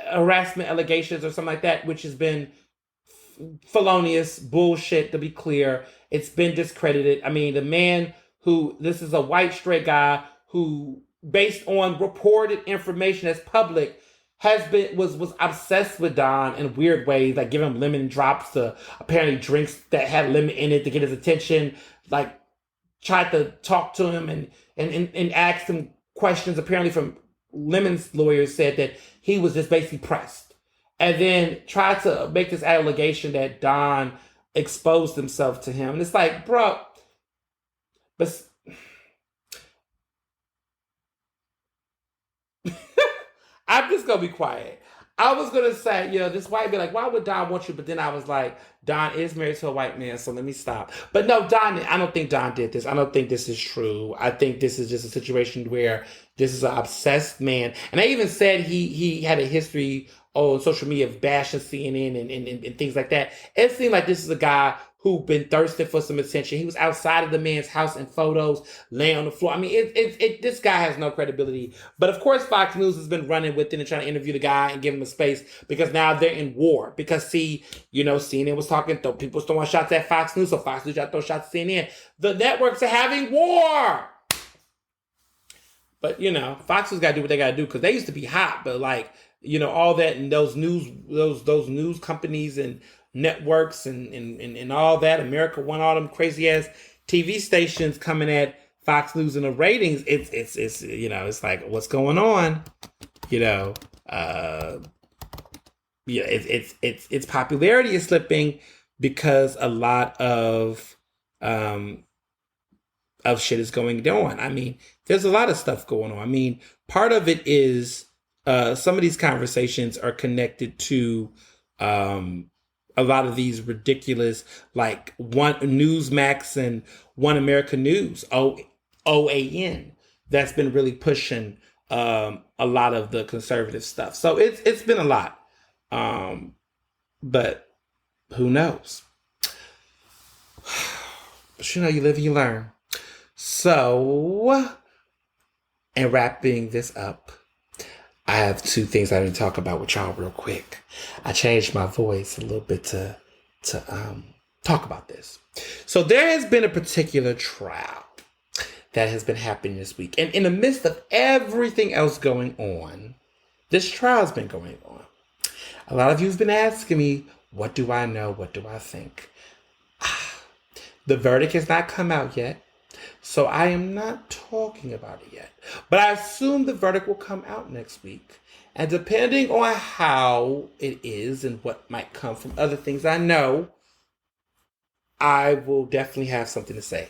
harassment allegations or something like that, which has been felonious bullshit, to be clear. It's been discredited. I mean, the man this is a white straight guy who, based on reported information that's public, was obsessed with Don in weird ways, like giving him lemon drops to apparently drinks that had lemon in it to get his attention, like tried to talk to him and asked him questions. Apparently from Lemon's lawyers said that he was just basically pressed, and then tried to make this allegation that Don exposed himself to him. And it's like, bro, but I'm just gonna be quiet. I was gonna say, this white be like, why would Don want you? But then I was like, Don is married to a white man, so let me stop. But no, I don't think Don did this. I don't think this is true. I think this is just a situation where this is an obsessed man. And I even said he had a history on social media of bashing CNN and things like that. It seemed like this is a guy who'd been thirsting for some attention. He was outside of the man's house in photos, laying on the floor. I mean, this guy has no credibility. But of course, Fox News has been running with it and trying to interview the guy and give him a space because now they're in war. Because CNN was talking, people was throwing shots at Fox News, so Fox News tried to throw shots at CNN. The networks are having war. But, Fox News got to do what they got to do because they used to be hot. But all that and those news companies and networks and all that, America One, all them crazy ass TV stations coming at Fox News and the ratings, it's like, what's going on? Its popularity is slipping because a lot of shit is going on. I mean, there's a lot of stuff going on. I mean, part of it is some of these conversations are connected to a lot of these ridiculous, like One Newsmax and One America News, OAN, that's been really pushing a lot of the conservative stuff. So it's been a lot. But who knows? But you live and you learn. So, and wrapping this up, I have two things I need to talk about with y'all real quick. I changed my voice a little bit to talk about this. So there has been a particular trial that has been happening this week. And in the midst of everything else going on, this trial has been going on. A lot of you have been asking me, what do I know? What do I think? The verdict has not come out yet. So I am not talking about it yet. But I assume the verdict will come out next week. And depending on how it is and what might come from other things I know, I will definitely have something to say.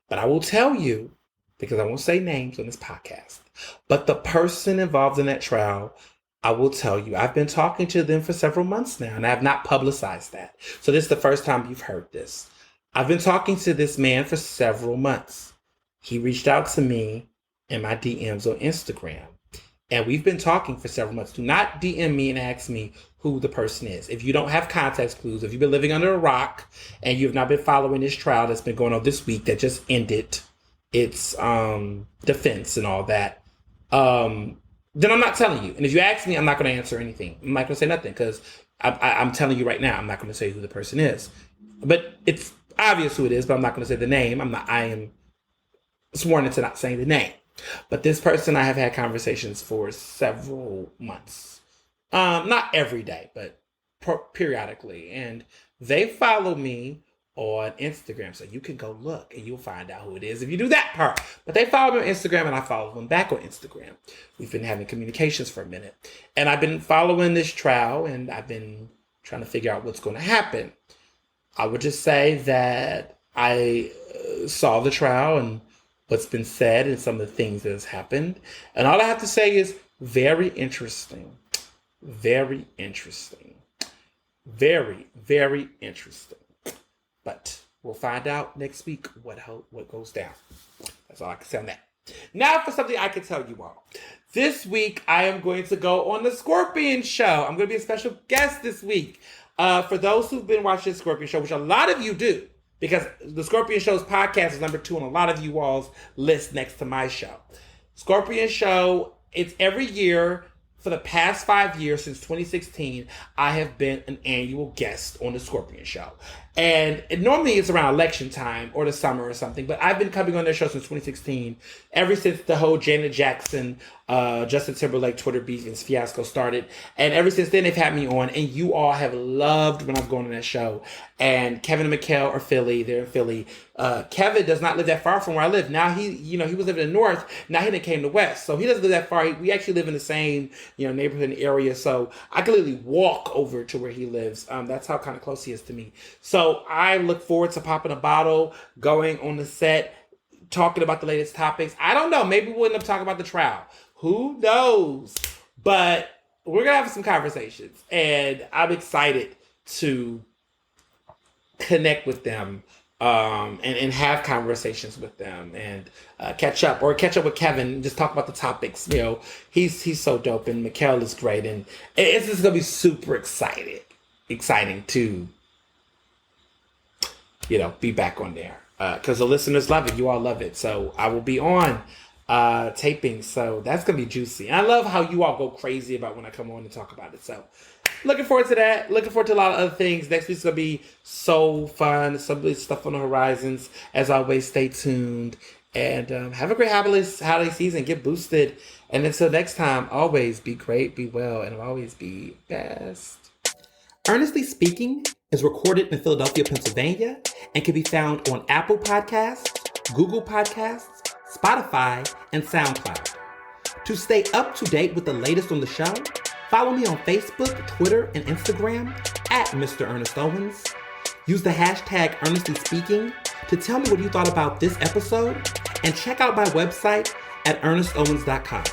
But I will tell you, because I won't say names on this podcast, but the person involved in that trial, I will tell you, I've been talking to them for several months now, and I have not publicized that. So this is the first time you've heard this. I've been talking to this man for several months. He reached out to me in my DMs on Instagram. And we've been talking for several months. Do not DM me and ask me who the person is. If you don't have context clues, if you've been living under a rock and you have not been following this trial that's been going on this week that just ended, its defense and all that, then I'm not telling you. And if you ask me, I'm not going to answer anything. I'm not going to say nothing because I'm telling you right now, I'm not going to say who the person is. But it's obvious who it is, but I'm not going to say the name. I am sworn into not saying the name. But this person, I have had conversations for several months. Not every day, but periodically. And they follow me on Instagram. So you can go look and you'll find out who it is if you do that part. But they follow me on Instagram and I follow them back on Instagram. We've been having communications for a minute. And I've been following this trial and I've been trying to figure out what's going to happen. I would just say that I saw the trial and what's been said and some of the things that has happened. And all I have to say is very interesting. Very interesting. Very, very interesting. But we'll find out next week what goes down. That's all I can say on that. Now for something I can tell you all. This week, I am going to go on the Scorpion Show. I'm going to be a special guest this week. For those who've been watching the Scorpion Show, which a lot of you do, because the Scorpion Show's podcast is number 2 on a lot of you all's list next to my show. Scorpion Show, it's every year. For the past 5 years, since 2016, I have been an annual guest on the Scorpion Show. And normally it's around election time or the summer or something, but I've been coming on their show since 2016, ever since the whole Janet Jackson, Justin Timberlake Twitter beef and fiasco started. And ever since then, they've had me on, and you all have loved when I've gone on that show. And Kevin and Mikkel are Philly. They're in Philly. Kevin does not live that far from where I live. Now he was living in the north. Now he came to west. So he doesn't live that far. We actually live in the same, neighborhood and area. So I can literally walk over to where he lives. That's how kind of close he is to me. So I look forward to popping a bottle, going on the set, talking about the latest topics. I don't know. Maybe we'll end up talking about the trial. Who knows? But we're going to have some conversations. And I'm excited to connect with them and have conversations with them and catch up with Kevin and just talk about the topics. He's so dope and Mikkel is great. And it's just going to be super exciting to be back on there. Because the listeners love it. You all love it. So I will be on taping. So that's going to be juicy. And I love how you all go crazy about when I come on and talk about it. So looking forward to that. Looking forward to a lot of other things. Next week's going to be so fun. Some big stuff on the horizons. As always, stay tuned. And have a great holiday season. Get boosted. And until next time, always be great, be well, and always be best. Ernestly Speaking is recorded in Philadelphia, Pennsylvania, and can be found on Apple Podcasts, Google Podcasts, Spotify, and SoundCloud. To stay up to date with the latest on the show, follow me on Facebook, Twitter, and Instagram at Mr. Ernest Owens. Use the hashtag Ernestly Speaking to tell me what you thought about this episode, and check out my website at ernestowens.com.